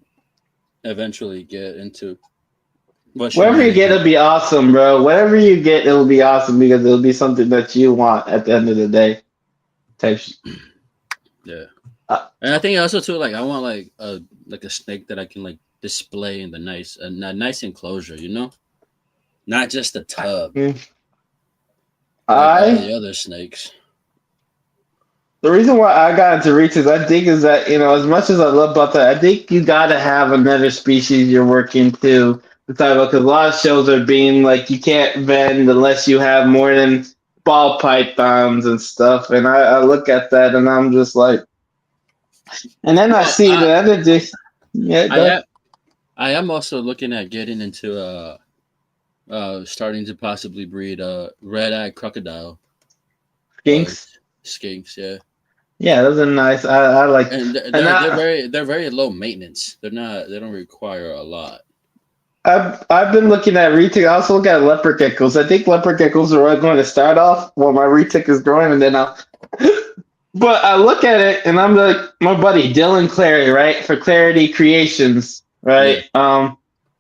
eventually get into. Whatever you get, it'll be awesome, bro. Whatever you get, it'll be awesome because it'll be something that you want at the end of the day. Yeah. And I think also too, like I want like a snake that I can like display in the a nice enclosure, you know, not just a tub. Like all the other snakes. The reason why I got into Reese's, I think, is that as much as I love about that, I think you gotta have another species you're working to. Because a lot of shows are being like you can't vend unless you have more than ball pythons and stuff, and I look at that and I'm just like, and then I see the other I am also looking at getting into starting to possibly breed red-eyed crocodile skinks, yeah. Yeah, those are nice. I like, and they're very low maintenance. They don't require a lot. I've been looking at retic. I also look at leopard geckos. I think leopard geckos are going to start off while my retic is growing, and then I'll. But I look at it, and I'm like, my buddy Dylan Clary, right, for Clarity Creations, right? Yeah.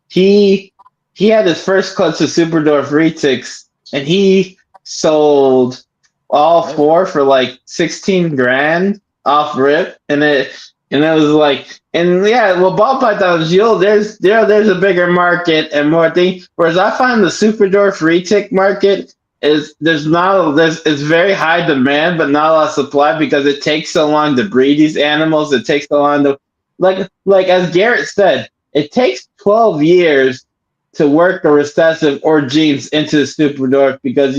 He had his first clutch of Superdorf retics, and he sold all 4 for like 16 grand off rip, and it was like. And yeah, well, ball pythons, there's a bigger market and more things. Whereas I find the Superdorf retic market it's very high demand, but not a lot of supply because it takes so long to breed these animals. It takes so long to like as Garrett said, it takes 12 years to work a recessive or genes into the Superdorf because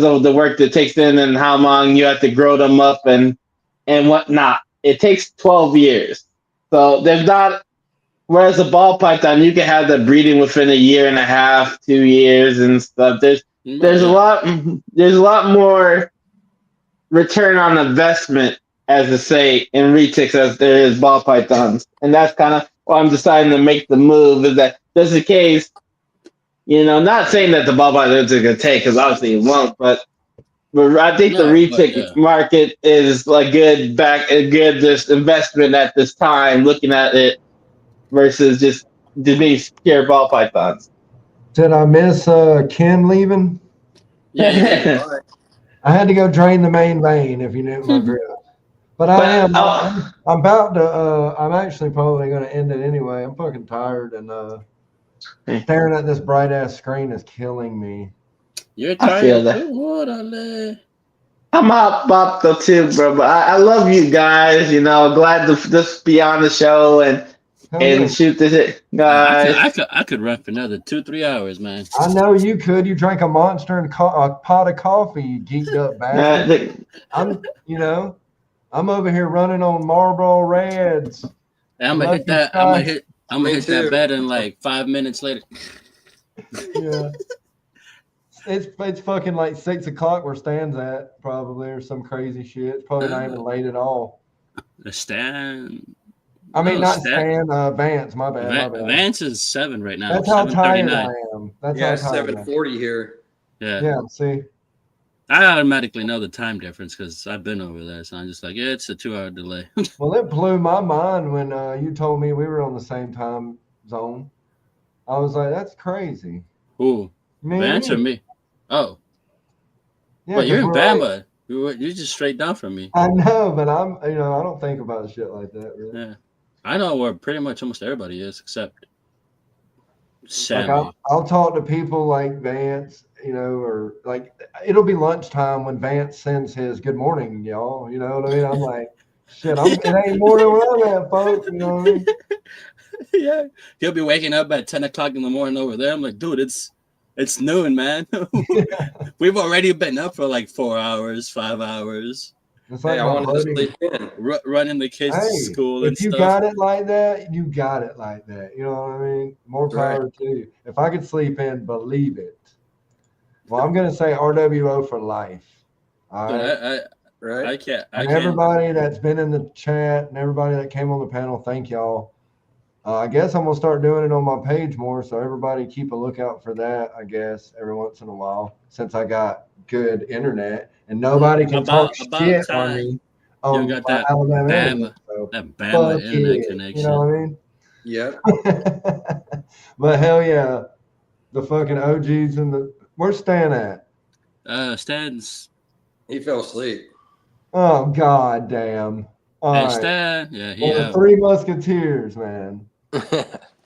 of the work that takes in and how long you have to grow them up and whatnot. It takes 12 years. So there's not, whereas a ball python, you can have the breeding within a year and a half, 2 years and stuff. There's a lot more return on investment, as to say, in retics as there is ball pythons. And that's kind of why I'm deciding to make the move, is that just in case, not saying that the ball pythons are going to take, because obviously it won't, but I think the retic market is a good just investment at this time, looking at it versus just these pure ball pythons. Did I miss Ken leaving? Yeah. I had to go drain the main vein, if you knew my drift. But I'm about to. I'm actually probably going to end it anyway. I'm fucking tired, and staring at this bright ass screen is killing me. You're tired. I'm up though too, bro. But I love you guys. Glad to just be on the show and shoot this guys. I could run for another 2-3 hours, man. I know you could. You drank a Monster and a pot of coffee, you geeked up bastard. I'm over here running on Marlboro Reds. I'm gonna hit that. I'm gonna hit that bed in like 5 minutes later. Yeah. It's fucking like 6 o'clock where Stan's at, probably, or some crazy shit. It's probably not even late at all. Stan. I mean, not Stan, Vance. My bad. Vance is 7 right now. That's how tired I am. That's how tired 7:40 here. Yeah. Yeah. See. I automatically know the time difference because I've been over there, so I'm just like, it's a 2-hour delay. Well, it blew my mind when you told me we were on the same time zone. I was like, that's crazy. Who? Vance or me? Oh. Yeah, but you're in Bama. You're just straight down from me. I know, but I don't think about shit like that, really. Yeah. I know where pretty much almost everybody is, except Sammy. Like I'll talk to people like Vance, or like it'll be lunchtime when Vance sends his good morning, y'all. You know what I mean? I'm like, shit, it ain't morning where I'm at, folks. You know what I mean? Yeah. He'll be waking up at 10 o'clock in the morning over there. I'm like, dude, it's It's noon, man. We've already been up for like 4 hours, 5 hours. It's like Hey, I my wanted to buddy. sleep in. Running the kids to Hey, school and if you stuff. got it like that, you got it like that. You know what I mean? More Right. power to you. If I could sleep in, believe it. Well, I'm gonna say RWO for life. All Dude, right. Right. I can't. I And can't. everybody that's been in the chat and everybody that came on the panel, thank y'all. I guess I'm gonna start doing it on my page more, so everybody keep a lookout for that. I guess every once in a while, since I got good internet and nobody can talk About shit time. on me You on got my that Alabama Bama, internet. So that Bama fuck internet it, connection. you know what I mean? Yep. But hell yeah, the fucking OGs and the where's Stan at? Stan's. He fell asleep. Oh god damn! All Hey, right, Stan. Yeah, he well, the out. Three Musketeers, man.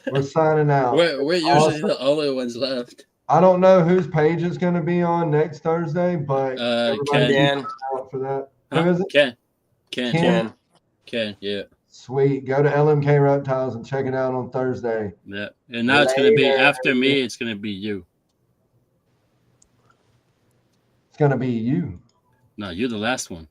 We're signing out. We're usually Awesome. the only ones left. I don't know whose page is going to be on next Thursday, but everybody Ken. keep out for that. Huh? Who is it? Ken. Yeah. Sweet. Go to LMK Reptiles and check it out on Thursday. Yeah. And now it's gonna be Later. after me. It's gonna be you. It's going to be you. No, you're the last one.